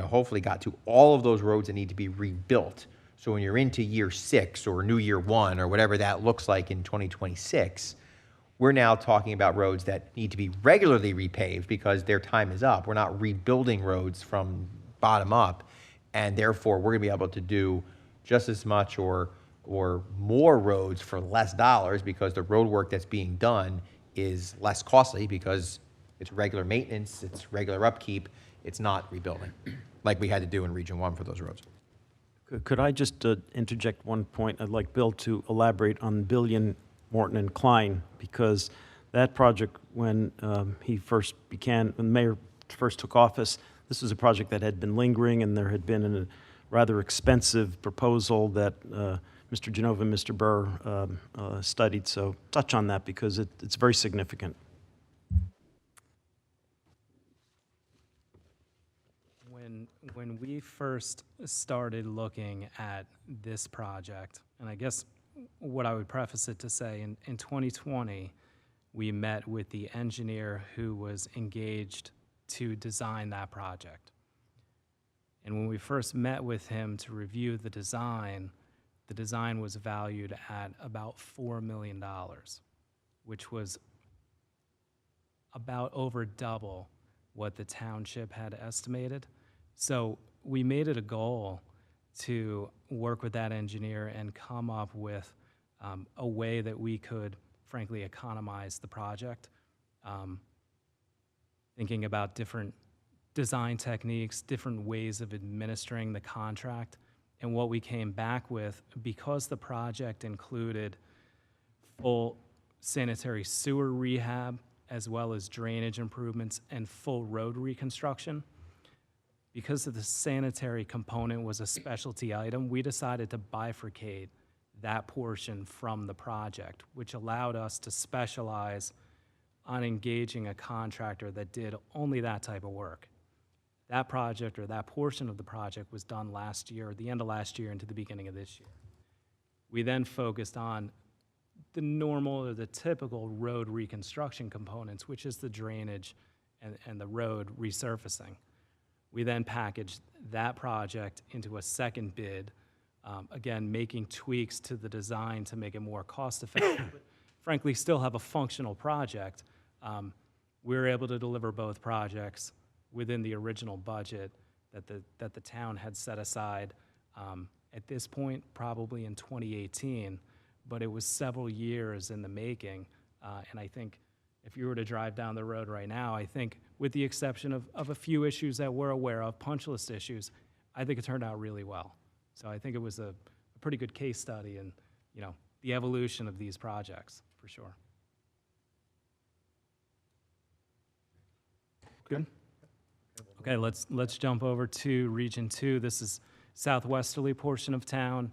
hopefully got to all of those roads that need to be rebuilt. So when you're into year 6 or new year 1 or whatever that looks like in 2026, we're now talking about roads that need to be regularly repaved because their time is up. We're not rebuilding roads from bottom up, and therefore we're going to be able to do just as much or more roads for less dollars because the road work that's being done is less costly because it's regular maintenance, it's regular upkeep, it's not rebuilding like we had to do in Region 1 for those roads. Could I just interject one point? I'd like Bill to elaborate on Billion, Morton, and Klein, because that project, when when the mayor first took office, this was a project that had been lingering, and there had been a rather expensive proposal that Mr. Genova and Mr. Burr studied. So touch on that because it's very significant. When we first started looking at this project, and I guess what I would preface it to say, in 2020, we met with the engineer who was engaged to design that project. And when we first met with him to review the design was valued at about $4 million, which was about over double what the township had estimated. So we made it a goal to work with that engineer and come up with a way that we could, frankly, economize the project, thinking about different design techniques, different ways of administering the contract. And what we came back with, because the project included full sanitary sewer rehab, as well as drainage improvements and full road reconstruction, because of the sanitary component was a specialty item, we decided to bifurcate that portion from the project, which allowed us to specialize on engaging a contractor that did only that type of work. That project, or that portion of the project, was done last year, the end of last year into the beginning of this year. We then focused on the normal or the typical road reconstruction components, which is the drainage and the road resurfacing. We then packaged that project into a second bid, again, making tweaks to the design to make it more cost-effective, but frankly, still have a functional project. We were able to deliver both projects within the original budget that the town had set aside at this point, probably in 2018, but it was several years in the making, and I think if you were to drive down the road right now, I think with the exception of a few issues that we're aware of, punch list issues, I think it turned out really well. So I think it was a pretty good case study in, the evolution of these projects, for sure. Good? Okay, let's jump over to Region 2. This is southwesterly portion of town,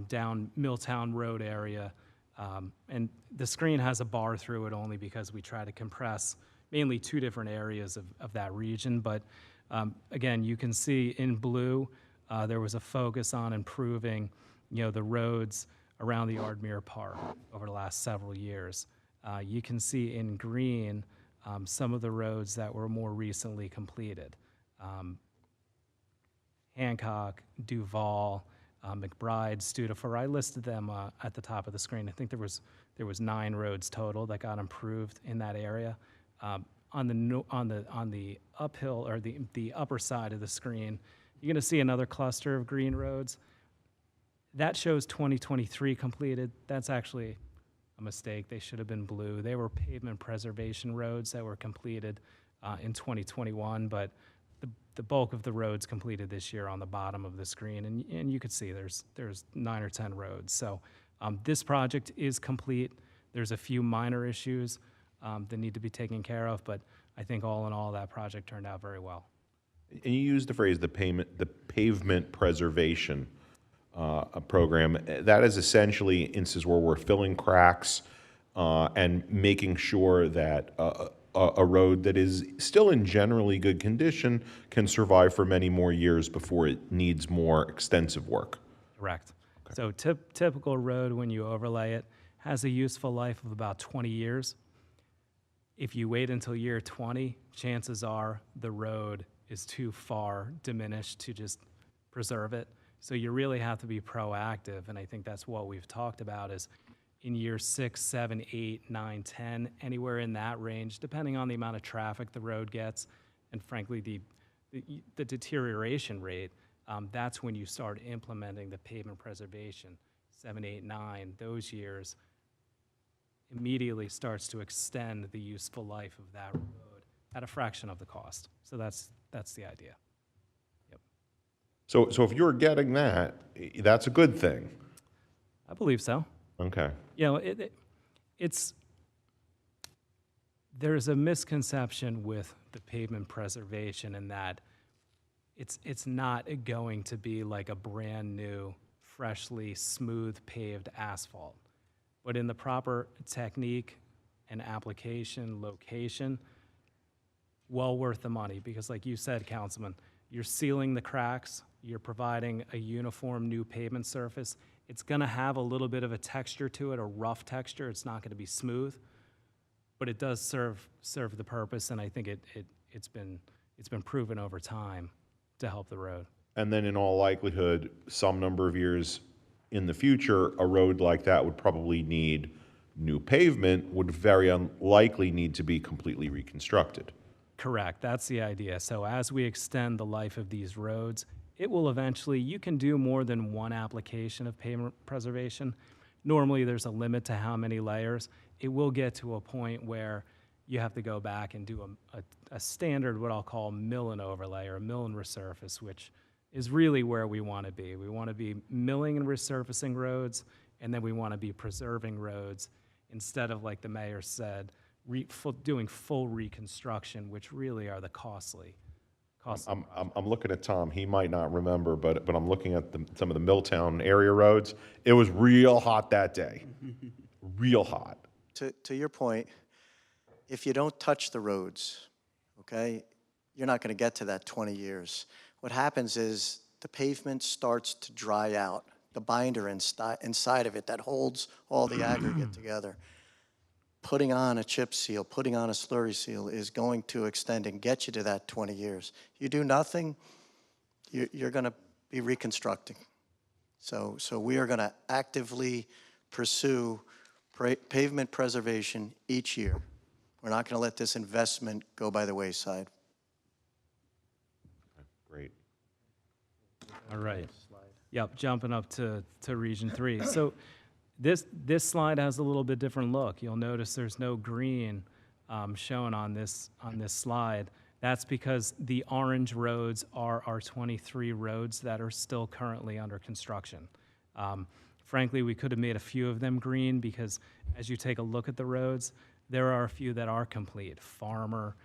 down Milltown Road area. And the screen has a bar through it only because we try to compress mainly 2 different areas of that region. But again, you can see in blue, there was a focus on improving, the roads around the Ardmere Park over the last several years. You can see in green some of the roads that were more recently completed. Hancock, Duval, McBride, Studifer. I listed them at the top of the screen. I think there was 9 roads total that got improved in that area. On the uphill or the upper side of the screen, you're going to see another cluster of green roads. That shows 2023 completed. That's actually a mistake. They should have been blue. They were pavement preservation roads that were completed in 2021, but the bulk of the roads completed this year on the bottom of the screen, and you could see there's 9 or 10 roads. So this project is complete. There's a few minor issues that need to be taken care of, but I think all in all, that project turned out very well. And you used the phrase the pavement preservation program. That is essentially instances where we're filling cracks and making sure that a road that is still in generally good condition can survive for many more years before it needs more extensive work. Correct. So typical road, when you overlay it, has a useful life of about 20 years. If you wait until year 20, chances are the road is too far diminished to just preserve it. So you really have to be proactive, and I think that's what we've talked about is in year 6, 7, 8, 9, 10, anywhere in that range, depending on the amount of traffic the road gets, and frankly, the deterioration rate, that's when you start implementing the pavement preservation. 7, 8, 9, those years immediately starts to extend the useful life of that road at a fraction of the cost. So that's the idea. Yep. So if you're getting that, that's a good thing. I believe so. Okay. You know, there's a misconception with the pavement preservation in that it's not going to be like a brand new, freshly smooth paved asphalt. But in the proper technique and application, location, well worth the money, because like you said, Councilman, you're sealing the cracks, you're providing a uniform new pavement surface. It's gonna have a little bit of a texture to it, a rough texture. It's not gonna be smooth, but it does serve the purpose, and I think it's been proven over time to help the road. And then in all likelihood, some number of years in the future, a road like that would probably need new pavement, would very unlikely need to be completely reconstructed. Correct, that's the idea. So as we extend the life of these roads, it will eventually, you can do more than one application of pavement preservation. Normally, there's a limit to how many layers. It will get to a point where you have to go back and do a standard, what I'll call mill and overlay or mill and resurface, which is really where we want to be. We want to be milling and resurfacing roads, and then we want to be preserving roads instead of, like the mayor said, doing full reconstruction, which really are the costly. I'm looking at Tom. He might not remember, but I'm looking at some of the Milltown area roads. It was real hot that day. Real hot. To your point, if you don't touch the roads, okay, you're not going to get to that 20 years. What happens is the pavement starts to dry out, the binder inside of it that holds all the aggregate together. Putting on a chip seal, putting on a slurry seal is going to extend and get you to that 20 years. You do nothing, you're going to be reconstructing. So we are going to actively pursue pavement preservation each year. We're not going to let this investment go by the wayside. Great. All right. Yep, jumping up to Region 3. So this slide has a little bit different look. You'll notice there's no green shown on this slide. That's because the orange roads are our 23 roads that are still currently under construction. Frankly, we could have made a few of them green because as you take a look at the roads, there are a few that are complete. Farmer,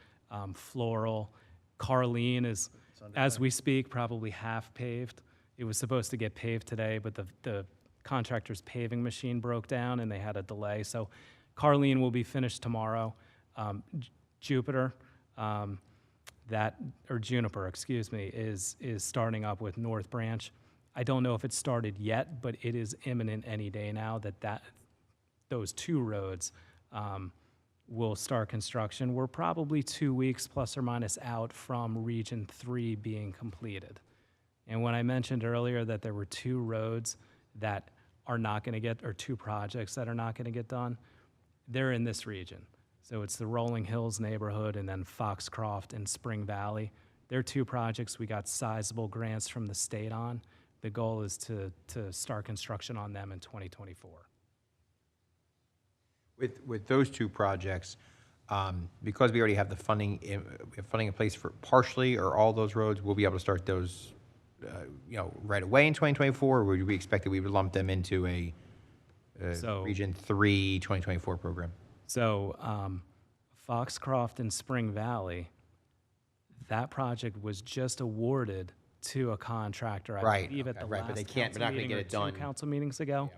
Floral, Carleen is, as we speak, probably half paved. It was supposed to get paved today, but the contractor's paving machine broke down and they had a delay. So Carleen will be finished tomorrow. Juniper, excuse me, is starting up with North Branch. I don't know if it's started yet, but it is imminent any day now that those two roads will start construction. We're probably 2 weeks plus or minus out from Region 3 being completed. And when I mentioned earlier that there were two roads that are not going to get, or two projects that are not going to get done, they're in this region. So it's the Rolling Hills neighborhood and then Foxcroft and Spring Valley. They're two projects we got sizable grants from the state on. The goal is to start construction on them in 2024. With those two projects, because we already have the funding in place for partially or all those roads, we'll be able to start those, right away in 2024, or would we expect that we would lump them into a Region 3 2024 program? So Foxcroft and Spring Valley, that project was just awarded to a contractor, I believe, at the last they're not going to get it done. 2 council meetings ago.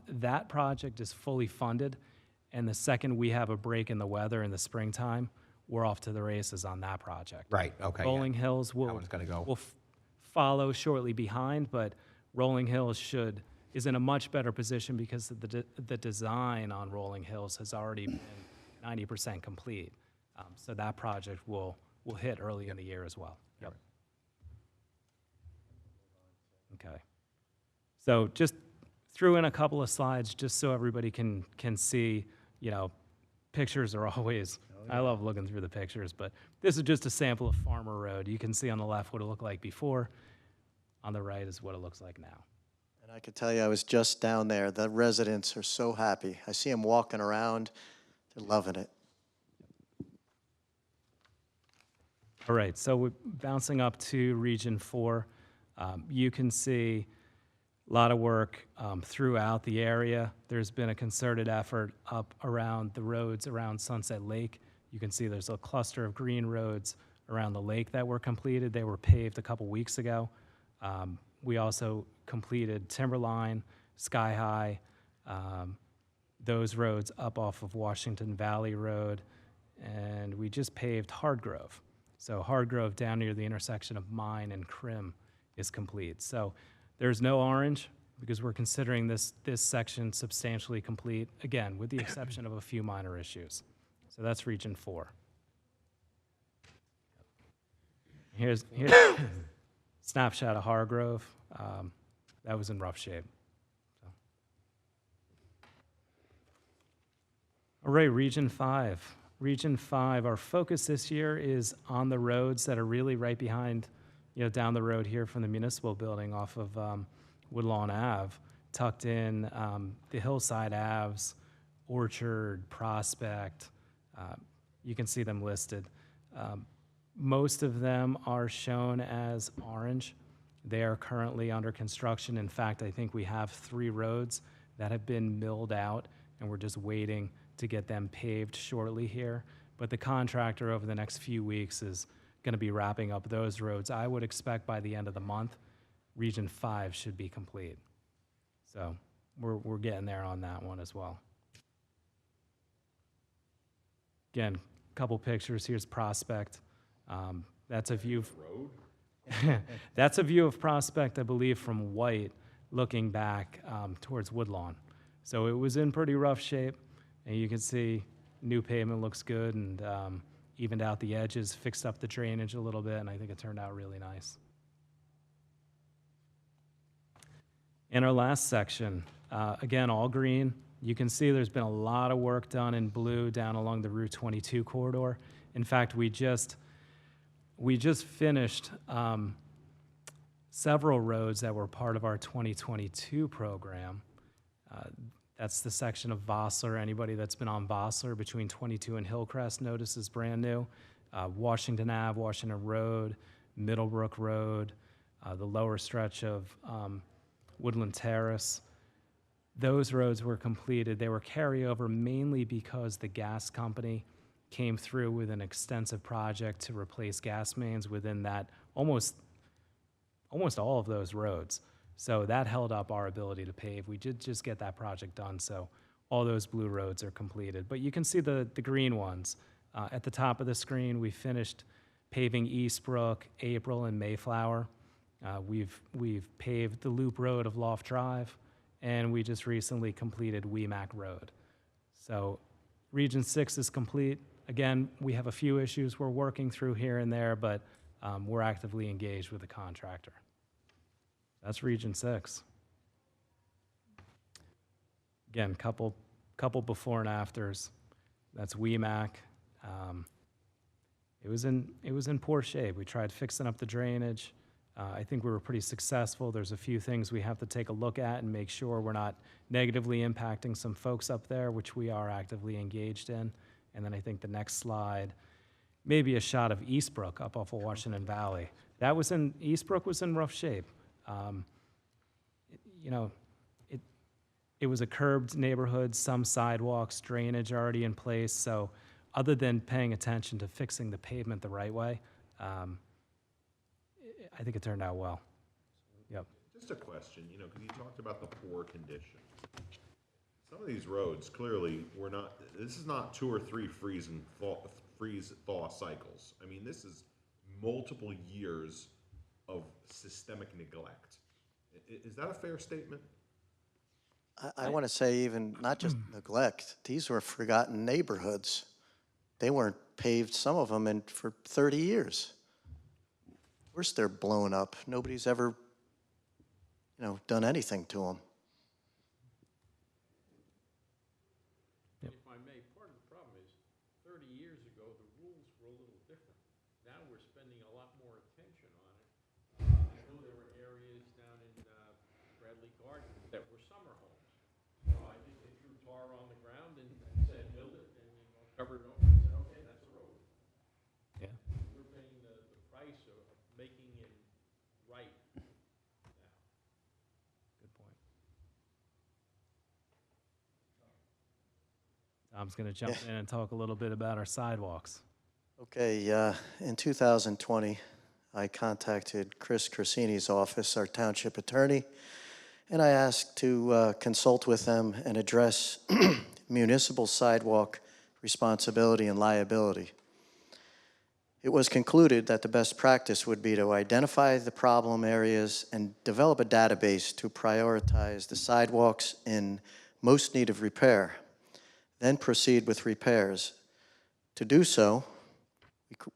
That project is fully funded. And the second we have a break in the weather in the springtime, we're off to the races on that project. Right, okay. yeah. Rolling Hills will, one's gotta go. will follow shortly behind, but Rolling Hills is in a much better position because the design on Rolling Hills has already been 90% complete. So that project will hit early in the year as well. Yep. Okay. So just threw in a couple of slides just so everybody can see, pictures are always, I love looking through the pictures, but this is just a sample of Farmer Road. You can see on the left what it looked like before. On the right is what it looks like now. And I can tell you, I was just down there. The residents are so happy. I see them walking around. They're loving it. All right, so we're bouncing up to Region 4. You can see a lot of work throughout the area. There's been a concerted effort up around the roads around Sunset Lake. You can see there's a cluster of green roads around the lake that were completed. They were paved a couple weeks ago. We also completed Timberline, Sky High, those roads up off of Washington Valley Road, and we just paved Hardgrove. So Hardgrove down near the intersection of Mine and Crim is complete. So there's no orange because we're considering this section substantially complete, again, with the exception of a few minor issues. So that's Region 4. Here's snapshot of Hargrove. That was in rough shape. So. All right, Region 5. Region 5, our focus this year is on the roads that are really right behind, down the road here from the municipal building off of Woodlawn Ave, tucked in the Hillside Aves, Orchard, Prospect. You can see them listed. Most of them are shown as orange. They are currently under construction. In fact, I think we have 3 roads that have been milled out, and we're just waiting to get them paved shortly here. But the contractor over the next few weeks is going to be wrapping up those roads. I would expect by the end of the month, Region 5 should be complete. So we're getting there on that one as well. Again, a couple pictures. Here's Prospect. That's a view. That's a view of Prospect, I believe, from White, looking back towards Woodlawn. So it was in pretty rough shape, and you can see new pavement looks good and evened out the edges, fixed up the drainage a little bit, and I think it turned out really nice. In our last section, again, all green. You can see there's been a lot of work done in blue down along the Route 22 corridor. In fact, we just finished several roads that were part of our 2022 program. That's the section of Vossler. Anybody that's been on Vossler between 22 and Hillcrest notice is brand new. Washington Ave, Washington Road, Middlebrook Road, the lower stretch of Woodland Terrace. Those roads were completed. They were carryover mainly because the gas company came through with an extensive project to replace gas mains within that almost all of those roads. So that held up our ability to pave. We did just get that project done, so all those blue roads are completed. But you can see the green ones. At the top of the screen, we finished paving Eastbrook, April, and Mayflower. We've paved the loop road of Loft Drive, and we just recently completed Weemac Road. So Region 6 is complete. Again, we have a few issues we're working through here and there, but we're actively engaged with the contractor. That's Region 6. Again, couple before and afters. That's Weemac. It was in poor shape. We tried fixing up the drainage. I think we were pretty successful. There's a few things we have to take a look at and make sure we're not negatively impacting some folks up there, which we are actively engaged in. And then I think the next slide, maybe a shot of Eastbrook up off of Washington Valley. Eastbrook was in rough shape. It was a curbed neighborhood, some sidewalks, drainage already in place. So other than paying attention to fixing the pavement the right way, I think it turned out well. Yep. Just a question, because you talked about the poor condition. Some of these roads, clearly, we're not, this is not 2 or 3 freeze thaw cycles. I mean, this is multiple years of systemic neglect. Is that a fair statement? I want to say even not just neglect, these were forgotten neighborhoods. They weren't paved, some of them, for 30 years. Of course they're blown up. Nobody's ever, done anything to them. If I may, part of the problem is 30 years ago, the rules were a little different. Now we're spending a lot more attention on it. I know there were areas down in Bradley Gardens that were summer homes. So I think they threw tar on the ground and said, build it, and covered it over and said, okay, that's a road. Yeah. We're paying the price of making it right now. Good point. Tom's going to jump in and talk a little bit about our sidewalks. Okay, in 2020, I contacted Chris Corsini's office, our township attorney, and I asked to consult with them and address municipal sidewalk responsibility and liability. It was concluded that the best practice would be to identify the problem areas and develop a database to prioritize the sidewalks in most need of repair, then proceed with repairs. To do so,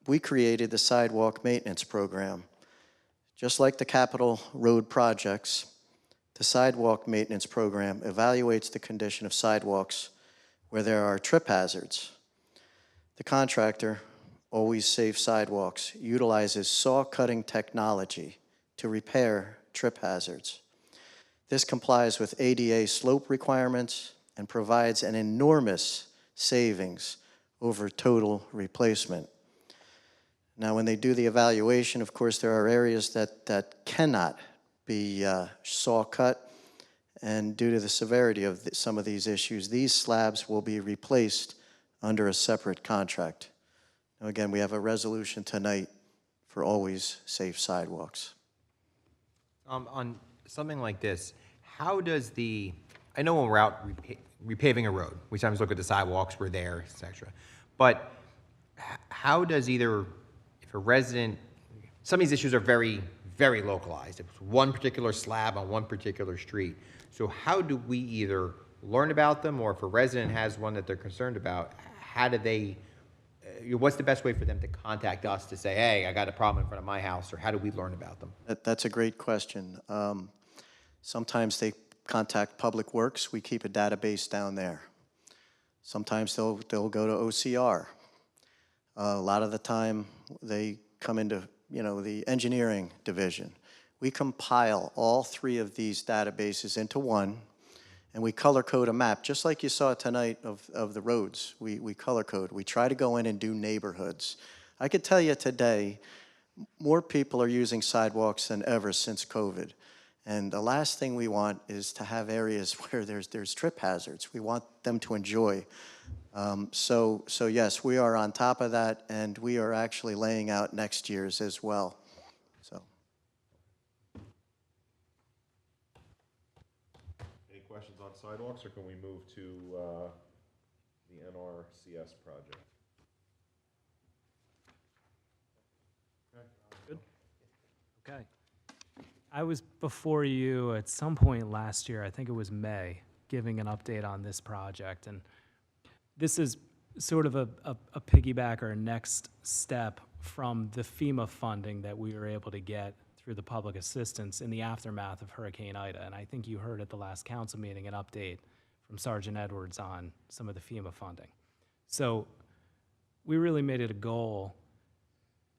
we created the sidewalk maintenance program. Just like the capital road projects, the sidewalk maintenance program evaluates the condition of sidewalks where there are trip hazards. The contractor, Always Safe Sidewalks, utilizes saw cutting technology to repair trip hazards. This complies with ADA slope requirements and provides an enormous savings over total replacement. Now, when they do the evaluation, of course, there are areas that cannot be saw cut, and due to the severity of some of these issues, these slabs will be replaced under a separate contract. Now, again, we have a resolution tonight for Always Safe Sidewalks. On something like this, how does I know when we're out repaving a road, we sometimes look at the sidewalks, we're there, et cetera. But how does if a resident, some of these issues are very, very localized. It's one particular slab on one particular street. So how do we either learn about them, or if a resident has one that they're concerned about, how do they, what's the best way for them to contact us to say, hey, I got a problem in front of my house, or how do we learn about them? That's a great question. Sometimes they contact Public Works. We keep a database down there. Sometimes they'll go to OCR. A lot of the time they come into the engineering division. We compile all 3 of these databases into one, and we color code a map, just like you saw tonight of the roads. We color code. We try to go in and do neighborhoods. I could tell you today, more people are using sidewalks than ever since COVID. And the last thing we want is to have areas where there's trip hazards. We want them to enjoy. So yes, we are on top of that, and we are actually laying out next year's as well. So. Any questions on sidewalks, or can we move to the NRCS project? Okay. I was before you at some point last year, I think it was May, giving an update on this project. And this is sort of a piggyback or a next step from the FEMA funding that we were able to get through the public assistance in the aftermath of Hurricane Ida. And I think you heard at the last council meeting an update from Sergeant Edwards on some of the FEMA funding. So we really made it a goal,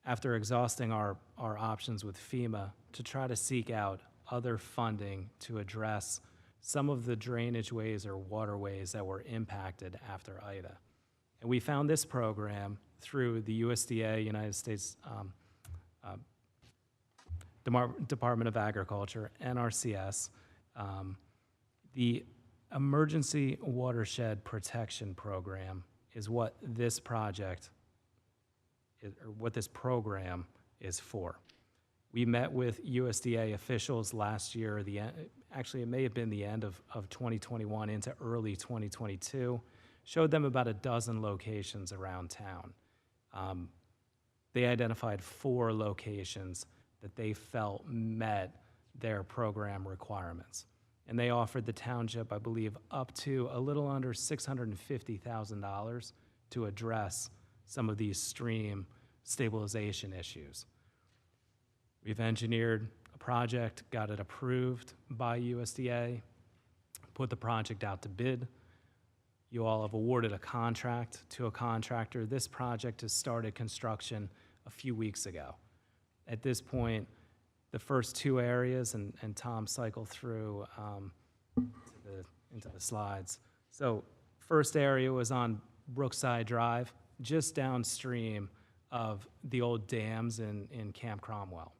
after exhausting our options with FEMA, to try to seek out other funding to address some of the drainage ways or waterways that were impacted after Ida. And we found this program through the USDA, United States Department of Agriculture, NRCS. The Emergency Watershed Protection Program is what this project or what this program is for. We met with USDA officials last year, actually, it may have been the end of 2021 into early 2022, showed them about a dozen locations around town. They identified 4 locations that they felt met their program requirements. And they offered the township, I believe, up to a little under $650,000 to address some of these stream stabilization issues. We've engineered a project, got it approved by USDA, put the project out to bid. You all have awarded a contract to a contractor. This project has started construction a few weeks ago. At this point, the first 2 areas, and Tom cycled through into the slides. So first area was on Brookside Drive, just downstream of the old dams in Camp Cromwell.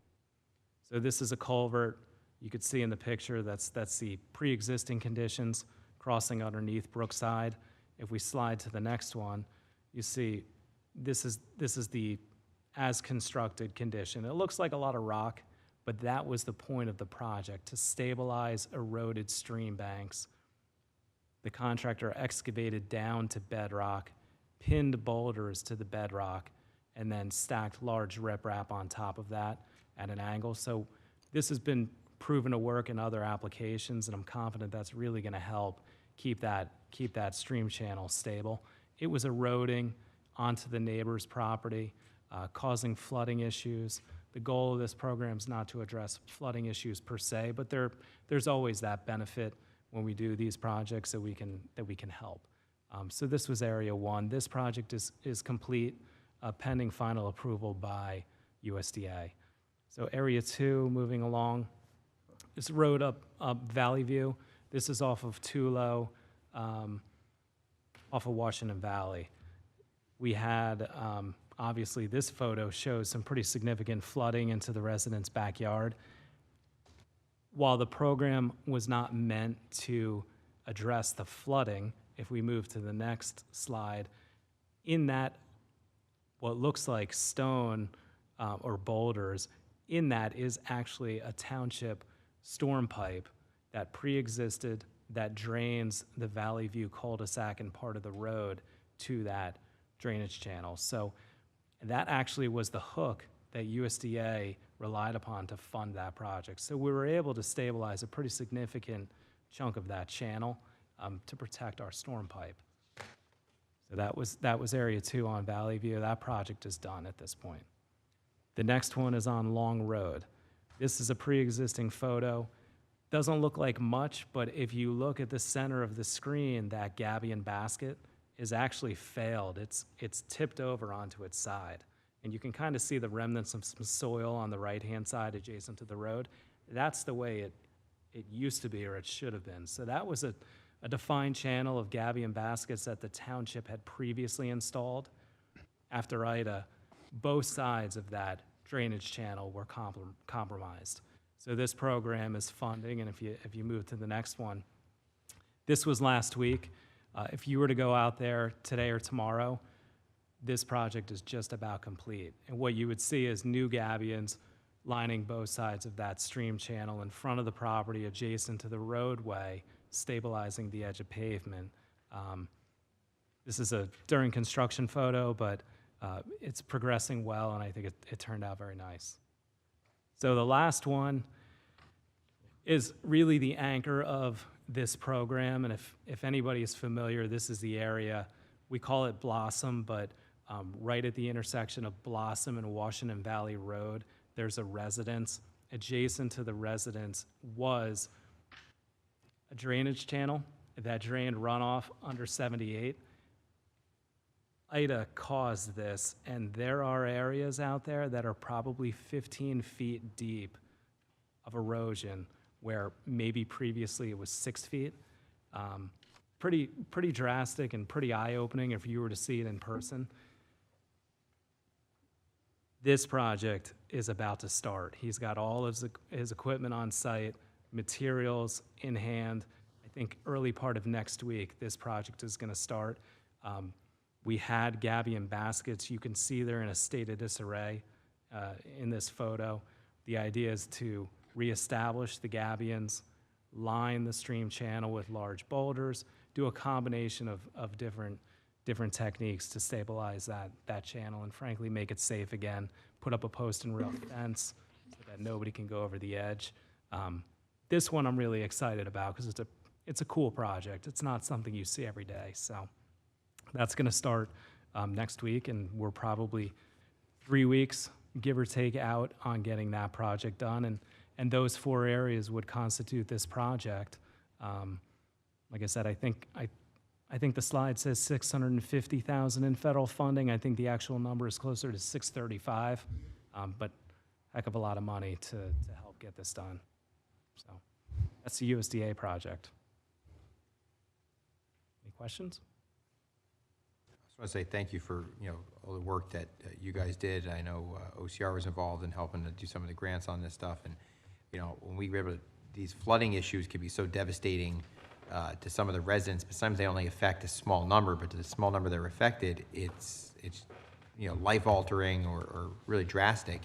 So this is a culvert. You could see in the picture that's the pre-existing conditions crossing underneath Brookside. If we slide to the next one, you see this is the as constructed condition. It looks like a lot of rock, but that was the point of the project, to stabilize eroded stream banks. The contractor excavated down to bedrock, pinned boulders to the bedrock, and then stacked large riprap on top of that at an angle. So this has been proven to work in other applications, and I'm confident that's really going to help keep that stream channel stable. It was eroding onto the neighbor's property, causing flooding issues. The goal of this program is not to address flooding issues per se, but there's always that benefit when we do these projects that we can help. So this was area 1. This project is complete, pending final approval by USDA. So area 2, moving along, this road up Valley View. This is off of Tulo, off of Washington Valley. We had, obviously this photo shows some pretty significant flooding into the residents' backyard. While the program was not meant to address the flooding, if we move to the next slide, in that what looks like stone or boulders, in that is actually a township storm pipe that pre-existed, that drains the Valley View cul-de-sac and part of the road to that drainage channel. So that actually was the hook that USDA relied upon to fund that project. So we were able to stabilize a pretty significant chunk of that channel to protect our storm pipe. So that was area 2 on Valley View. That project is done at this point. The next one is on Long Road. This is a pre-existing photo. Doesn't look like much, but if you look at the center of the screen, that gabion basket is actually failed. It's tipped over onto its side. And you can kind of see the remnants of some soil on the right-hand side adjacent to the road. That's the way it used to be, or it should have been. So that was a defined channel of gabion baskets that the township had previously installed. After Ida, both sides of that drainage channel were compromised. So this program is funding, and if you move to the next one, this was last week. If you were to go out there today or tomorrow, this project is just about complete. And what you would see is new gabions lining both sides of that stream channel in front of the property adjacent to the roadway, stabilizing the edge of pavement. This is a during construction photo, but it's progressing well, and I think it turned out very nice. So the last one is really the anchor of this program, and if anybody is familiar, this is the area. We call it Blossom, but right at the intersection of Blossom and Washington Valley Road, there's a residence. Adjacent to the residence was a drainage channel that drained runoff under 78. Ida caused this, and there are areas out there that are probably 15 feet deep of erosion, where maybe previously it was 6 feet. Pretty drastic and pretty eye-opening if you were to see it in person. This project is about to start. He's got all of his equipment on site, materials in hand. I think early part of next week, this project is gonna start. We had gabion baskets. You can see they're in a state of disarray in this photo. The idea is to reestablish the gabions, line the stream channel with large boulders, do a combination of different techniques to stabilize that channel and frankly make it safe again, put up a post and rail fence so that nobody can go over the edge. This one I'm really excited about because it's a cool project. It's not something you see every day. So that's going to start next week, and we're probably 3 weeks, give or take, out on getting that project done. And those 4 areas would constitute this project. Like I said, I think the slide says 650,000 in federal funding. I think the actual number is closer to 635, but heck of a lot of money to help get this done. So that's the USDA project. Any questions? I just want to say thank you for, all the work that you guys did. I know OCR was involved in helping to do some of the grants on this stuff. And, when we were able to, these flooding issues can be so devastating to some of the residents, but sometimes they only affect a small number, but to the small number that are affected, it's life-altering or really drastic.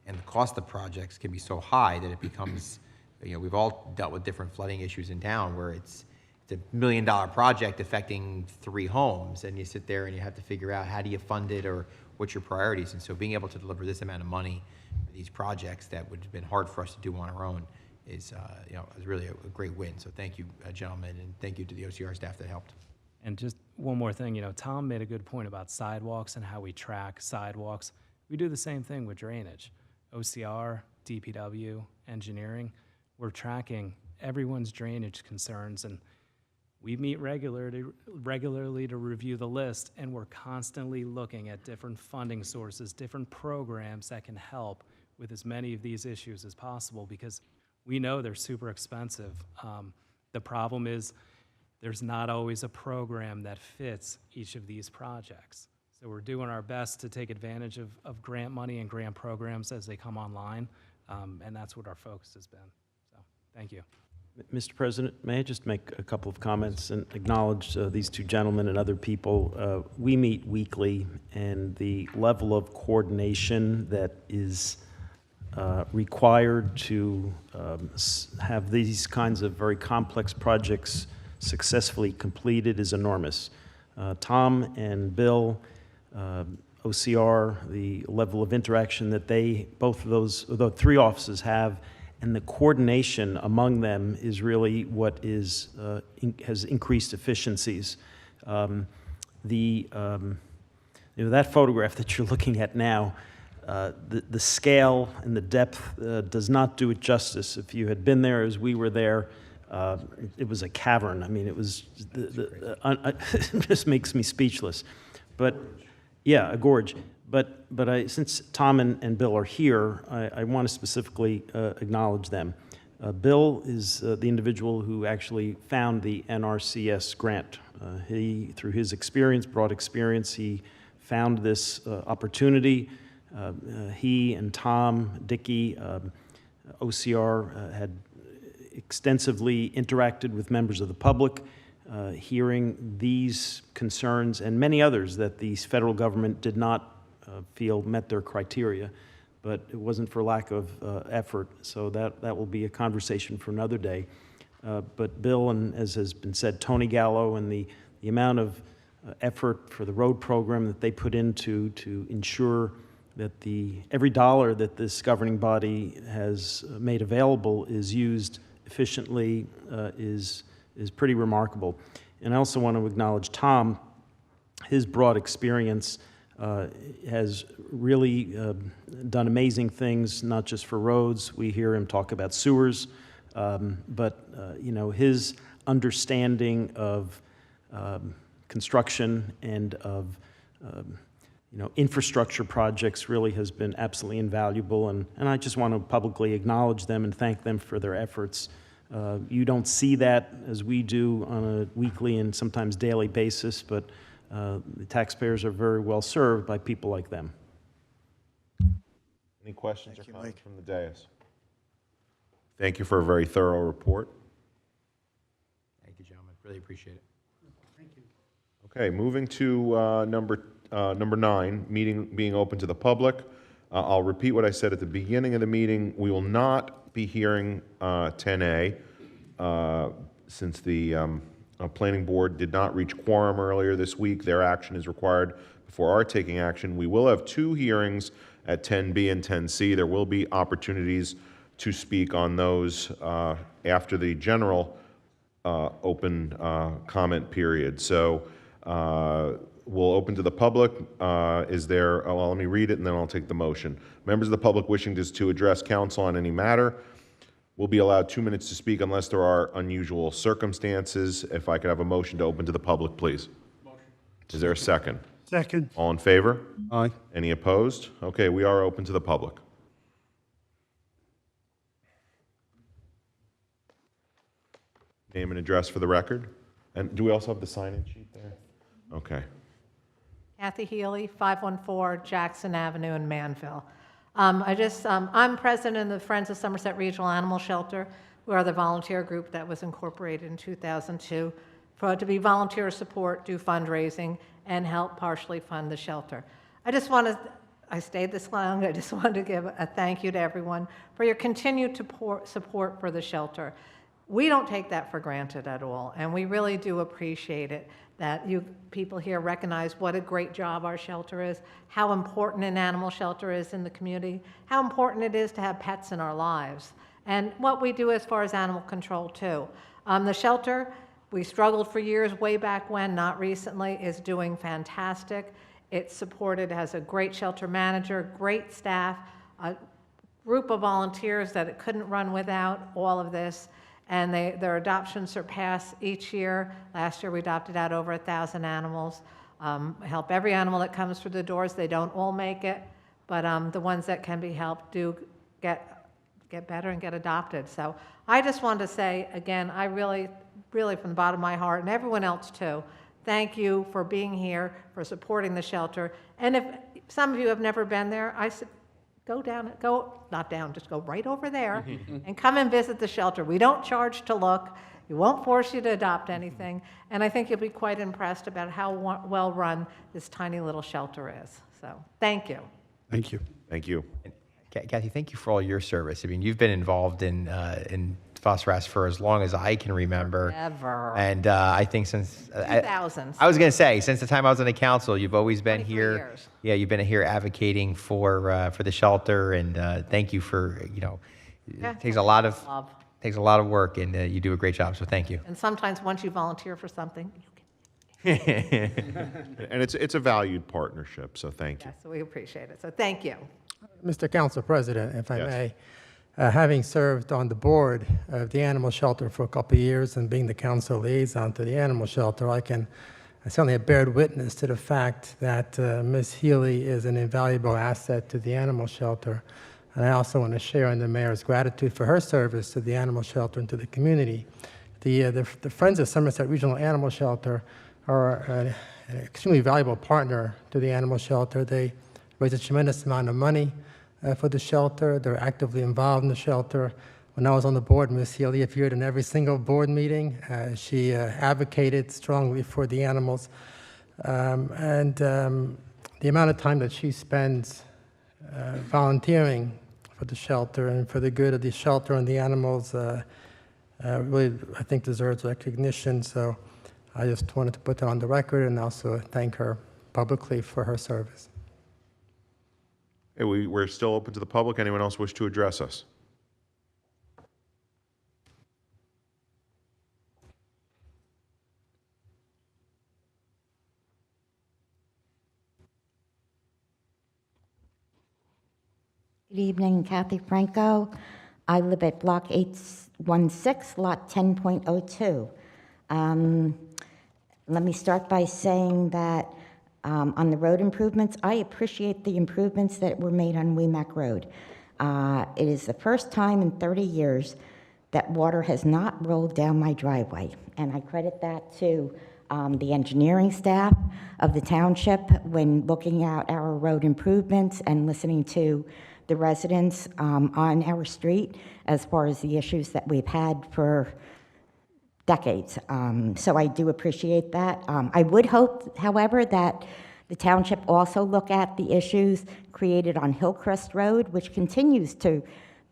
And the cost of projects can be so high that it becomes, we've all dealt with different flooding issues in town where it's a $1 million project affecting 3 homes, and you sit there and you have to figure out how do you fund it or what's your priorities. And so being able to deliver this amount of money for these projects that would have been hard for us to do on our own is really a great win. So thank you, gentlemen, and thank you to the OCR staff that helped. And just one more thing, Tom made a good point about sidewalks and how we track sidewalks. We do the same thing with drainage. OCR, DPW, engineering, we're tracking everyone's drainage concerns, and we meet regularly to review the list, and we're constantly looking at different funding sources, different programs that can help with as many of these issues as possible, because we know they're super expensive. The problem is there's not always a program that fits each of these projects. So we're doing our best to take advantage of grant money and grant programs as they come online, and that's what our focus has been. So thank you. Mr. President, may I just make a couple of comments and acknowledge these 2 gentlemen and other people? We meet weekly, and the level of coordination that is required to have these kinds of very complex projects successfully completed is enormous. Tom and Bill, OCR, the level of interaction that both of those, the 3 offices have, and the coordination among them is really what has increased efficiencies. That photograph that you're looking at now, the scale and the depth does not do it justice. If you had been there as we were there, it was a cavern. I mean, it was, it just makes me speechless. But, yeah, a gorge. But since Tom and Bill are here, I want to specifically acknowledge them. Bill is the individual who actually found the NRCS grant. He, through his experience, broad experience, he found this opportunity. He and Tom, Dickey, OCR had extensively interacted with members of the public, hearing these concerns and many others that the federal government did not feel met their criteria, but it wasn't for lack of effort. So that will be a conversation for another day. But Bill, and as has been said, Tony Gallo, and the amount of effort for the road program that they put into to ensure that every dollar that this governing body has made available is used efficiently is pretty remarkable. And I also want to acknowledge Tom. His broad experience has really done amazing things, not just for roads. We hear him talk about sewers, but his understanding of construction and of infrastructure projects really has been absolutely invaluable, and I just want to publicly acknowledge them and thank them for their efforts. You don't see that as we do on a weekly and sometimes daily basis, but the taxpayers are very well served by people like them. Any questions Thank or you, comments Mike. from the dais? Thank you for a very thorough report. Thank you, gentlemen. Really appreciate it. Okay, moving to number 9, meeting being open to the public. I'll repeat what I said at the beginning of the meeting. We will not be hearing 10A since the planning board did not reach quorum earlier this week. Their action is required before our taking action. We will have 2 hearings at 10B and 10C. There will be opportunities to speak on those after the general open comment period. So we'll open to the public. Is there, well, let me read it and then I'll take the motion. Members of the public wishing to address council on any matter will be allowed 2 minutes to speak unless there are unusual circumstances. If I could have a motion to open to the public, please. Motion. Is there a second? Second. All in favor? Aye. Any opposed? Okay, we are open to the public. Name and address for the record. And do we also have the sign-in sheet there? Okay. Kathy Healy, 514 Jackson Avenue in Manville. I'm president of the Friends of Somerset Regional Animal Shelter. We are the volunteer group that was incorporated in 2002 to be volunteer support, do fundraising, and help partially fund the shelter. I stayed this long, I just wanted to give a thank you to everyone for your continued support for the shelter. We don't take that for granted at all, and we really do appreciate it that you people here recognize what a great job our shelter is, how important an animal shelter is in the community, how important it is to have pets in our lives, and what we do as far as animal control too. The shelter, we struggled for years way back when, not recently, is doing fantastic. It's supported, has a great shelter manager, great staff, a group of volunteers that it couldn't run without all of this. And their adoptions surpass each year. Last year we adopted out over 1,000 animals. Help every animal that comes through the doors. They don't all make it, but the ones that can be helped do get better and get adopted. So I just wanted to say, again, I really from the bottom of my heart, and everyone else too, thank you for being here, for supporting the shelter. And if some of you have never been there, I said, not down, just go right over there and come and visit the shelter. We don't charge to look. We won't force you to adopt anything. And I think you'll be quite impressed about how well run this tiny little shelter is. So thank you. Thank you. Thank you. Kathy, thank you for all your service. I mean, you've been involved in Phosphorus for as long as I can remember. Ever. And I think since 2000s. I was going to say, since the time I was on the council, you've always been 23 here. years. Yeah, you've been here advocating for the shelter, and thank you for Yeah, it takes a lot of love. work, and you do a great job. So thank you. And sometimes once you volunteer for something, And it's a valued partnership, so thank you. yes, we appreciate it. So thank you. Mr. Council President, if I Yes. may, having served on the board of the animal shelter for a couple of years and being the council liaison to the animal shelter, I certainly have bared witness to the fact that Ms. Healy is an invaluable asset to the animal shelter. And I also want to share in the mayor's gratitude for her service to the animal shelter and to the community. The Friends of Somerset Regional Animal Shelter are an extremely valuable partner to the animal shelter. They raise a tremendous amount of money for the shelter. They're actively involved in the shelter. When I was on the board, Ms. Healy appeared in every single board meeting. She advocated strongly for the animals. The amount of time that she spends volunteering for the shelter and for the good of the shelter and the animals really, I think, deserves recognition. So I just wanted to put that on the record and also thank her publicly for her service. Hey, we're still open to the public. Anyone else wish to address us? Good evening, Kathy Franco. I live at Block 816, Lot 10.02. Let me start by saying that on the road improvements, I appreciate the improvements that were made on Weemac Road. It is the first time in 30 years that water has not rolled down my driveway, and I credit that to the engineering staff of the township when looking at our road improvements and listening to the residents on our street as far as the issues that we've had for decades. So I do appreciate that. I would hope, however, that The township also looked at the issues created on Hillcrest Road, which the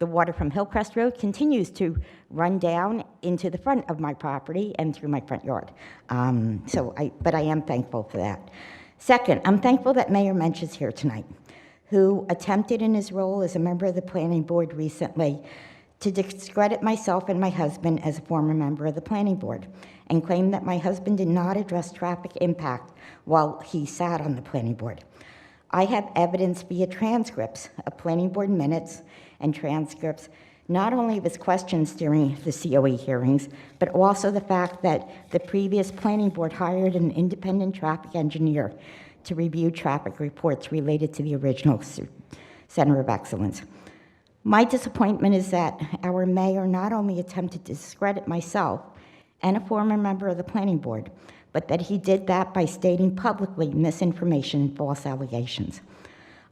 water from Hillcrest Road continues to run down into the front of my property and through my front yard. But I am thankful for that. Second, I'm thankful that Mayor Mensch is here tonight, who attempted in his role as a member of the planning board recently to discredit myself and my husband as a former member of the planning board and claimed that my husband did not address traffic impact while he sat on the planning board. I have evidence via transcripts of planning board minutes and transcripts, not only of his questions during the COE hearings, but also the fact that the previous planning board hired an independent traffic engineer to review traffic reports related to the original Center of Excellence. My disappointment is that our mayor not only attempted to discredit myself and a former member of the planning board, but that he did that by stating publicly misinformation and false allegations.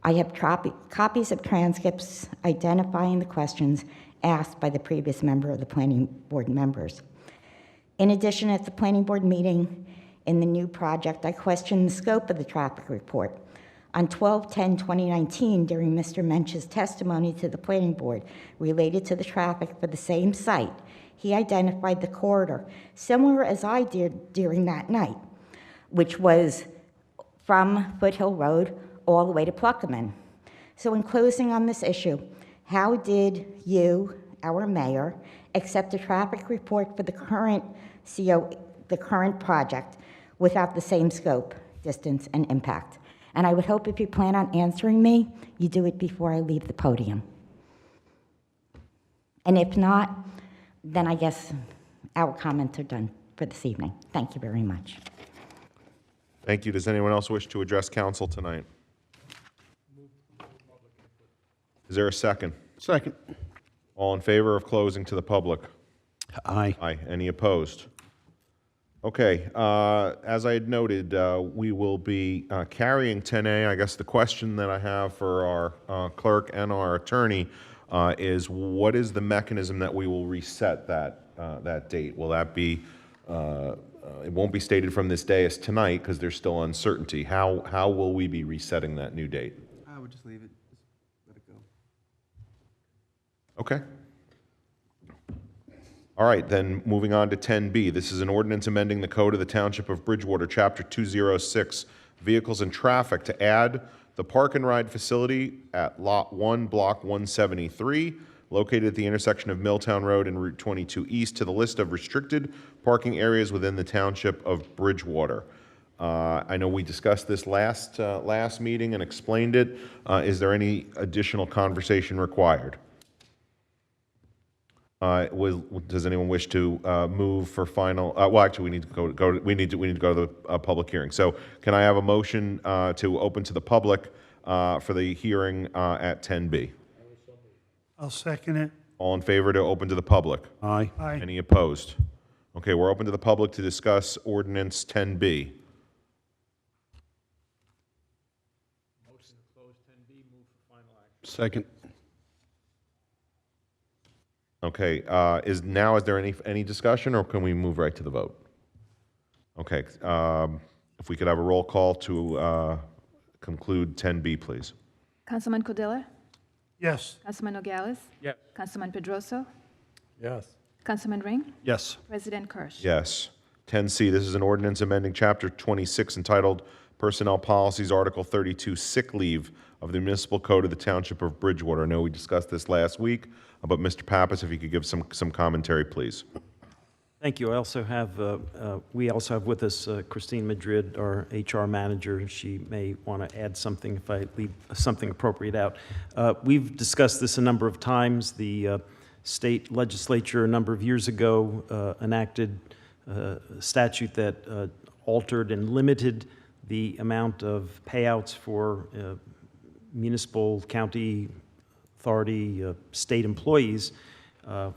I have copies of transcripts identifying the questions asked by the previous member of the planning board members. In addition, at the planning board meeting in the new project, I questioned the scope of the traffic report. On 12/10/2019, during Mr. Mensch's testimony to the planning board related to the traffic for the same site, he identified the corridor, similar as I did during that night, which was from Foothill Road all the way to Pluckaman. So in closing on this issue, how did you, our mayor, accept a traffic report for the current project without the same scope, distance, and impact? And I would hope if you plan on answering me, you do it before I leave the podium. And if not, then I guess our comments are done for this evening. Thank you very much. Thank you. Does anyone else wish to address council tonight? Is there a second? Second. All in favor of closing to the public? Aye. Aye. Any opposed? Okay, as I had noted, we will be carrying 10A. I guess the question that I have for our clerk and our attorney is what is the mechanism that we will reset that date? Will that be, it won't be stated from this day as tonight because there's still uncertainty. How will we be resetting that new date? I would just leave it. Just let it go. Okay. All right, then moving on to 10B. This is an ordinance amending the code of the Township of Bridgewater, Chapter 206, Vehicles and Traffic, to add the park and ride facility at Lot 1, Block 173, located at the intersection of Milltown Road and Route 22 East, to the list of restricted parking areas within the Township of Bridgewater. I know we discussed this last meeting and explained it. Is there any additional conversation required? Does anyone wish to move for final? Well, actually, we need to go. We need to go to the public hearing. So, can I have a motion to open to the public for the hearing at 10B? I'll second it. All in favor to open to the public? Aye. Aye. Any opposed? Okay, we're open to the public to discuss ordinance 10B. Motion to close 10B, move for final action. Second. Okay, is there any discussion, or can we move right to the vote? Okay, if we could have a roll call to conclude 10B, please. Councilman Cordilla? Yes. Councilman Nogales? Yes. Councilman Pedroso? Yes. Councilman Ring? Yes. President Kirsch? Yes. 10C, this is an ordinance amending Chapter 26 entitled Personnel Policies, Article 32, Sick Leave of the Municipal Code of the Township of Bridgewater. I know we discussed this last week, but Mr. Pappas, if you could give some commentary, please. Thank you. I also have, we also have with us Christine Madrid, our HR manager. She may want to add something if I leave something appropriate out. We've discussed this a number of times. The state legislature a number of years ago enacted a statute that altered and limited the amount of payouts for municipal, county, authority, state employees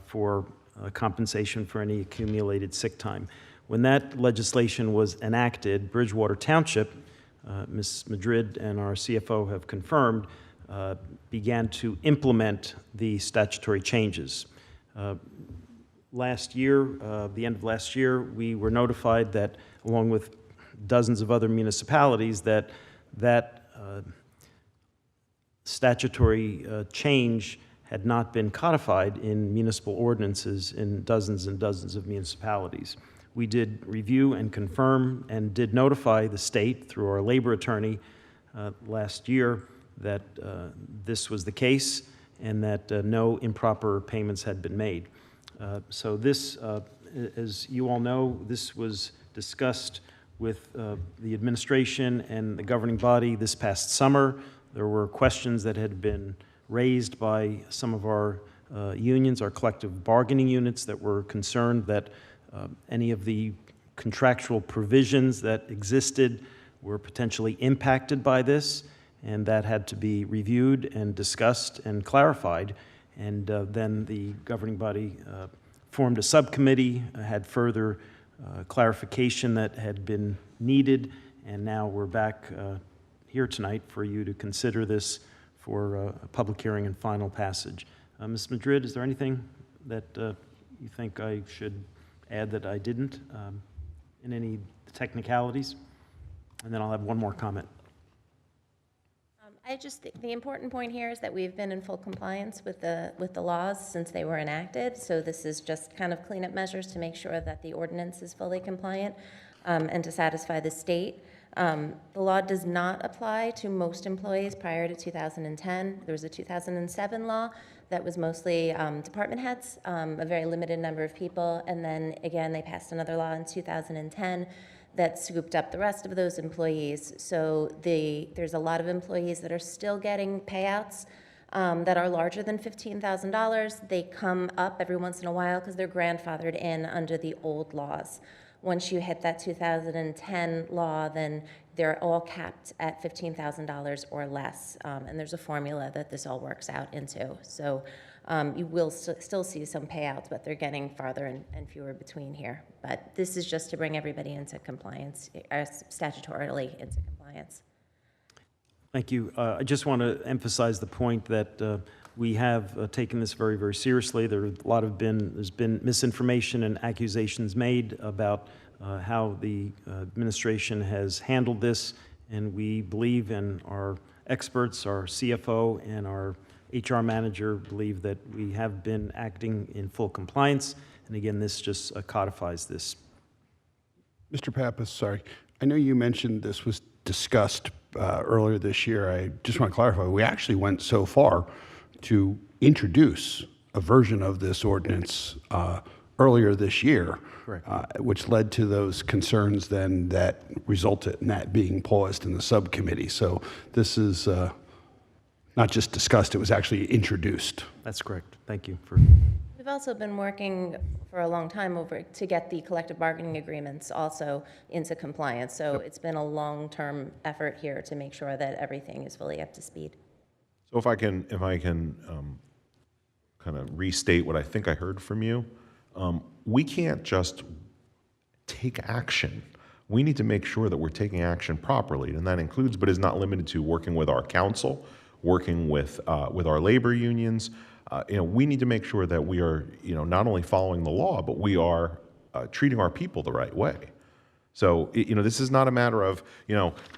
for compensation for any accumulated sick time. When that legislation was enacted, Bridgewater Township, Ms. Madrid and our CFO have confirmed, began to implement the statutory changes. Last year, the end of last year, we were notified that, along with dozens of other municipalities, that that statutory change had not been codified in municipal ordinances in dozens and dozens of municipalities. We did review and confirm and did notify the state through our labor attorney last year that this was the case and that no improper payments had been made. So this, as you all know, this was discussed with the administration and the governing body this past summer. There were questions that had been raised by some of our unions, our collective bargaining units, that were concerned that any of the contractual provisions that existed were potentially impacted by this, and that had to be reviewed and discussed and clarified. And then the governing body formed a subcommittee, had further clarification that had been needed, and now we're back here tonight for you to consider this for a public hearing and final passage. Ms. Madrid, is there anything that you think I should add that I didn't in any technicalities? And then I'll have one more comment. I just think the important point here is that we've been in full compliance with the laws since they were enacted. So this is just kind of cleanup measures to make sure that the ordinance is fully compliant and to satisfy the state. The law does not apply to most employees prior to 2010. There was a 2007 law that was mostly department heads, a very limited number of people. And then again, they passed another law in 2010 that scooped up the rest of those employees. So there's a lot of employees that are still getting payouts that are larger than $15,000. They come up every once in a while because they're grandfathered in under the old laws. Once you hit that 2010 law, then they're all capped at $15,000 or less. And there's a formula that this all works out into. So you will still see some payouts, but they're getting farther and fewer between here. But this is just to bring everybody into compliance, statutorily into compliance. Thank you. I just want to emphasize the point that we have taken this very, very seriously. There's been misinformation and accusations made about how the administration has handled this, and we believe, and our experts, our CFO and our HR manager believe that we have been acting in full compliance. And again, this just codifies this. Mr. Pappas, sorry. I know you mentioned this was discussed earlier this year. I just want to clarify, we actually went so far to introduce a version of this ordinance earlier this year, which led to those concerns then that resulted in that being paused in the subcommittee. So this is not just discussed, it was actually introduced. That's correct. Thank you. We've also been working for a long time to get the collective bargaining agreements also into compliance. So it's been a long-term effort here to make sure that everything is fully up to speed. So if I can kind of restate what I think I heard from you, we can't just take action. We need to make sure that we're taking action properly, and that includes, but is not limited to, working with our council, working with our labor unions. We need to make sure that we are, not only following the law, but we are treating our people the right way. So, this is not a matter of,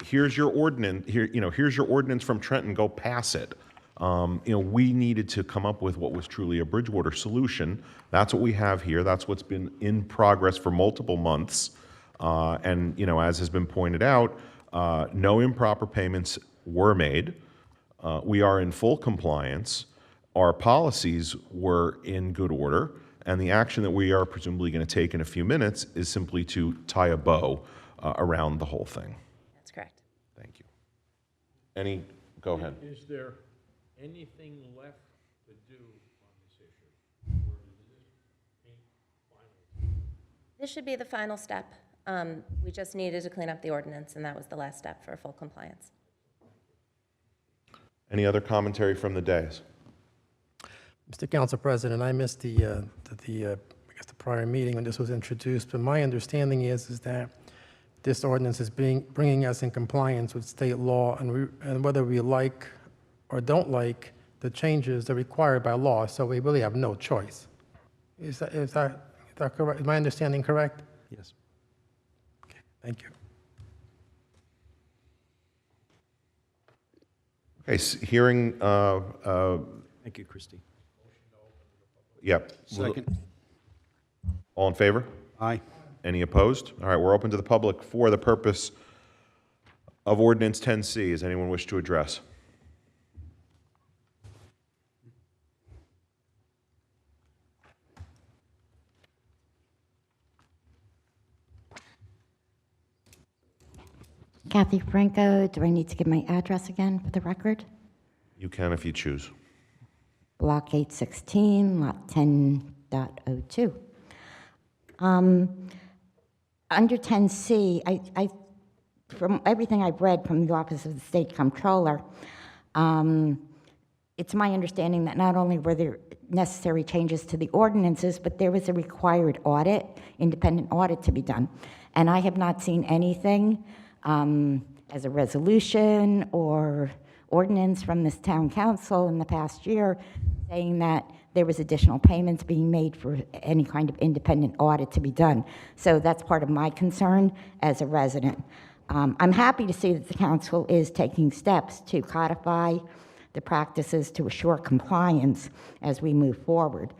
here's your ordinance, here's your ordinance from Trenton, go pass it. We needed to come up with what was truly a Bridgewater solution. That's what we have here. That's what's been in progress for multiple months. And, as has been pointed out, no improper payments were made. We are in full compliance. Our policies were in good order, and the action that we are presumably going to take in a few minutes is simply to tie a bow around the whole thing. That's correct. Thank you. Go ahead. Is there anything left to do on this issue? Or is this final? This should be the final step. We just needed to clean up the ordinance, and that was the last step for full compliance. Any other commentary from the dais? Mr. Council President, I missed the prior meeting when this was introduced, but my understanding is that this ordinance is bringing us in compliance with state law, and whether we like or don't like the changes that are required by law, so we really have no choice. Is that correct? Is my understanding correct? Yes. Okay, thank you. Okay, hearing, Thank you, Christie. yep. Second. All in favor? Aye. Any opposed? All right, we're open to the public for the purpose of Ordinance 10C. Does anyone wish to address? Kathy Franco, do I need to give my address again for the record? You can if you choose. Block 816, lot 10.02. Under 10C, from everything I've read from the Office of the State Comptroller, it's my understanding that not only were there necessary changes to the ordinances, but there was a required audit, independent audit to be done. And I have not seen anything as a resolution or ordinance from this town council in the past year saying that there was additional payments being made for any kind of independent audit to be done. So that's part of my concern as a resident. I'm happy to see that the council is taking steps to codify the practices to assure compliance as we move forward.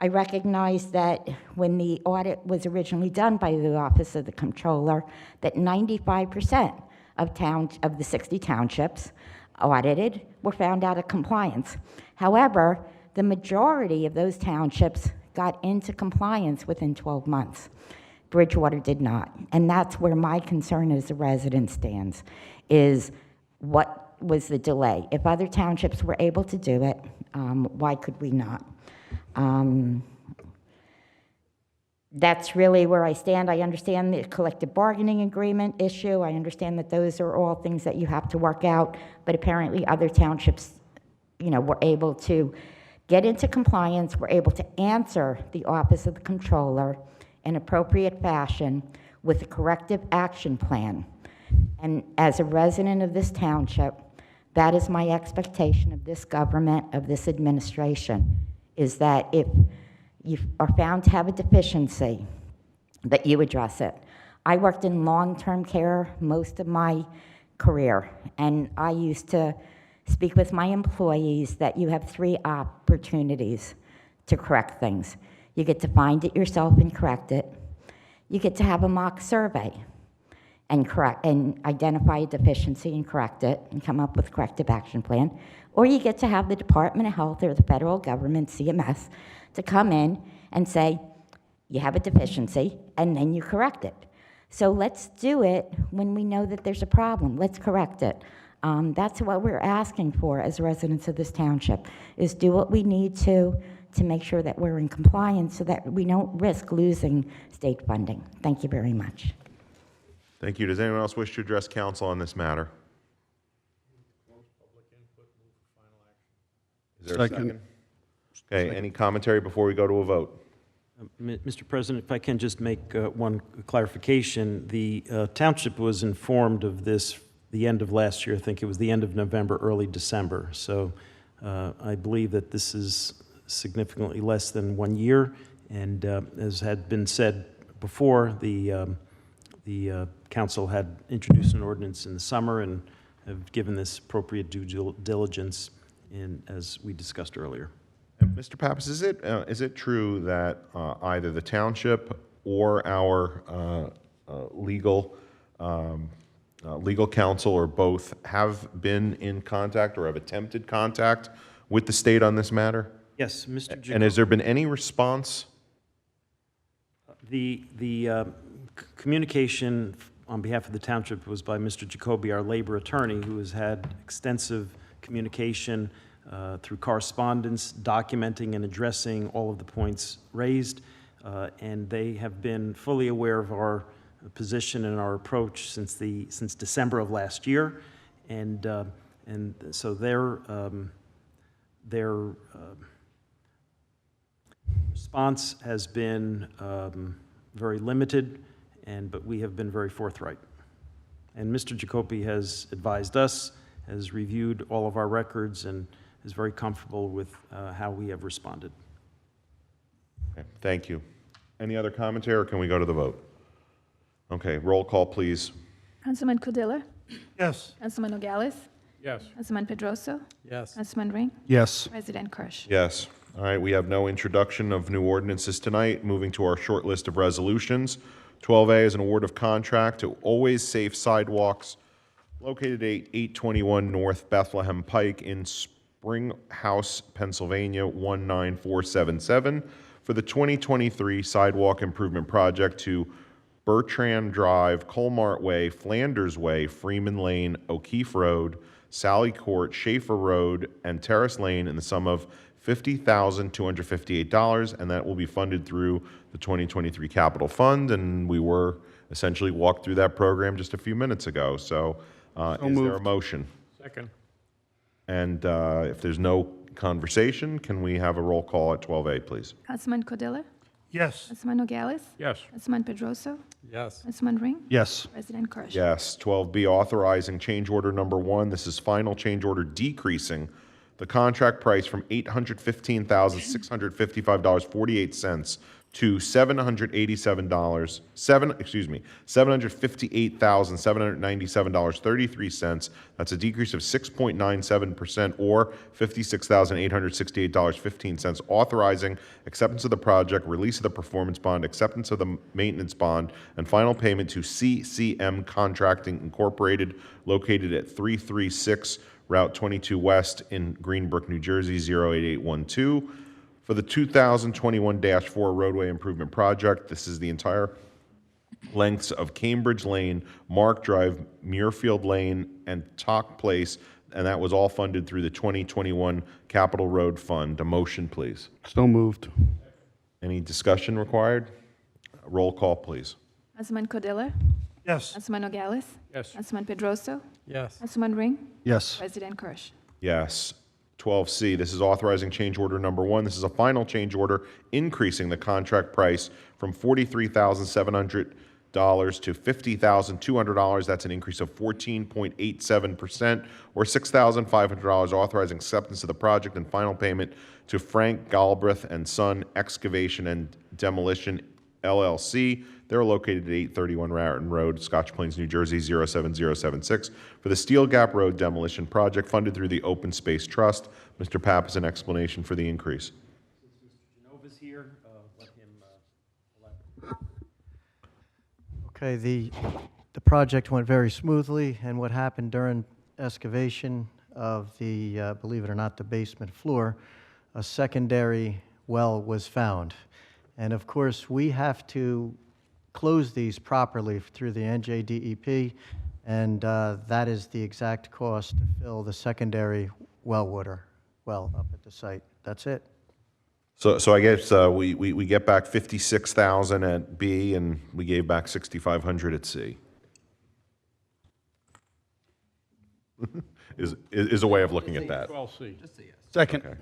I recognize that when the audit was originally done by the Office of the Comptroller, that 95% of the 60 townships audited were found out of compliance. However, the majority of those townships got into compliance within 12 months. Bridgewater did not. And that's where my concern as a resident stands, is what was the delay? If other townships were able to do it, why could we not? That's really where I stand. I understand the collective bargaining agreement issue. I understand that those are all things that you have to work out, but apparently other townships, were able to get into compliance, were able to answer the Office of the Comptroller in appropriate fashion with a corrective action plan. And as a resident of this township, that is my expectation of this government, of this administration, is that if you are found to have a deficiency, that you address it. I worked in long-term care most of my career, and I used to speak with my employees that you have 3 opportunities to correct things. You get to find it yourself and correct it. You get to have a mock survey and identify a deficiency and correct it and come up with a corrective action plan. Or you get to have the Department of Health or the federal government, CMS, to come in and say, you have a deficiency, and then you correct it. So let's do it when we know that there's a problem. Let's correct it. That's what we're asking for as residents of this township, is do what we need to make sure that we're in compliance so that we don't risk losing state funding. Thank you very much. Thank you. Does anyone else wish to address council on this matter? Is there a second? Okay, any commentary before we go to a vote? Mr. President, if I can just make one clarification. The township was informed of this the end of last year. I think it was the end of November, early December. So I believe that this is significantly less than 1 year. And as had been said before, the council had introduced an ordinance in the summer and have given this appropriate due diligence as we discussed earlier. Mr. Pappas, is it true that either the township or our legal counsel or both have been in contact or have attempted contact with the state on this matter? Yes, Mr. Jacoby. And has there been any response? The communication on behalf of the township was by Mr. Jacoby, our labor attorney, who has had extensive communication through correspondence, documenting and addressing all of the points raised, and they have been fully aware of our position and our approach since December of last year, and so their response has been very limited, but we have been very forthright. And Mr. Jacoby has advised us, has reviewed all of our records, and is very comfortable with how we have responded. Okay, thank you. Any other commentary, or can we go to the vote? Okay, roll call, please. Councilman Cordilla? Yes. Councilman Nogales? Yes. Councilman Pedroso? Yes. Councilman Ring? Yes. President Kirsch? Yes. All right, we have no introduction of new ordinances tonight. Moving to our short list of resolutions. 12A is an award of contract to Always Safe Sidewalks located at 821 North Bethlehem Pike in Springhouse, Pennsylvania, 19477 for the 2023 sidewalk improvement project to Bertrand Drive, Colmart Way, Flanders Way, Freeman Lane, O'Keefe Road, Sally Court, Schaefer Road, and Terrace Lane in the sum of $50,258, and that will be funded through the 2023 Capital Fund, and we were essentially walked through that program just a few minutes ago. So is there a moved. motion? Second. And if there's no conversation, can we have a roll call at 12A, please? Councilman Cordilla? Yes. Councilman Nogales? Yes. Councilman Pedroso? Yes. Councilman Ring? Yes. President Kirsch? Yes. 12B, authorizing change order number 1. This is final change order decreasing the contract price from $815,655.48 to $758,797.33. That's a decrease of 6.97%, or $56,868.15. Authorizing acceptance of the project, release of the performance bond, acceptance of the maintenance bond, and final payment to CCM Contracting Incorporated, located at 336 Route 22 West in Greenbrook, New Jersey, 08812. For the 2021-4 roadway improvement project. This is the entire lengths of Cambridge Lane, Mark Drive, Muirfield Lane, and Talk Place, and that was all funded through the 2021 Capital Road Fund. A motion, please. So moved. Any discussion required? Roll call, please. Councilman Cordilla? Yes. Councilman Nogales? Yes. Councilman Pedroso? Yes. Councilman Ring? Yes. President Kirsch? Yes. 12C, this is authorizing change order number 1. This is a final change order increasing the contract price from $43,700 to $50,200. That's an increase of 14.87%, or $6,500, authorizing acceptance of the project and final payment to Frank Galbraith and Son Excavation and Demolition, LLC. They're located at 831 Raritan Road, Scotch Plains, New Jersey, 07076, for the Steel Gap Road demolition project funded through the Open Space Trust. Mr. Pappas, an explanation for the increase. Since Mr. Genova's here, let him elaborate. Okay, the project went very smoothly, and what happened during excavation of the, believe it or not, the basement floor, a secondary well was found. And of course, we have to close these properly through the NJDEP, and that is the exact cost to fill the secondary well up at the site. That's it. So I guess we get back 56,000 at B, and we gave back 6,500 at C. is a way of looking at that. 12C. Second.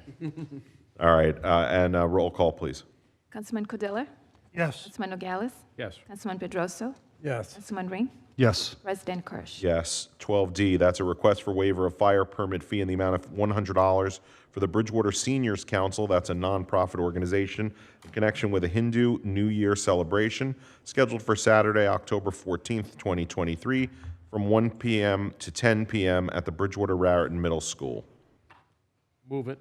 All right, and roll call, please. Councilman Cordilla? Yes. Councilman Nogales? Yes. Councilman Pedroso? Yes. Councilman Ring? Yes. President Kirsch? Yes. 12D, that's a request for waiver of fire permit fee in the amount of $100 for the Bridgewater Seniors Council. That's a nonprofit organization in connection with a Hindu New Year celebration scheduled for Saturday, October 14th, 2023, from 1 p.m. to 10 p.m. at the Bridgewater Raritan Middle School. Move it.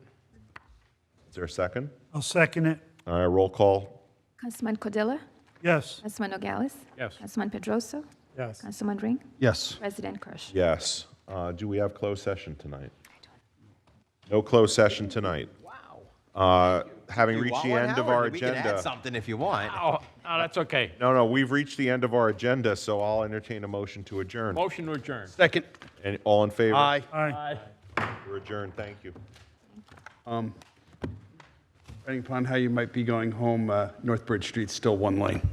Is there a second? I'll second it. All right, roll call. Councilman Cordilla? Yes. Councilman Nogales? Yes. Councilman Pedroso? Yes. Councilman Ring? Yes. President Kirsch? Yes. Do we have closed session tonight? No closed session tonight. Wow. Having You reached want the one, end of Howard? our We can add agenda. something if you want. Oh, no, that's okay. No, we've reached the end of our agenda, so I'll entertain a motion to adjourn. Motion to adjourn. Second. And all in favor? Aye. Aye. We're adjourned. Thank you. Depending upon how you might be going home, North Bridge Street's still one lane.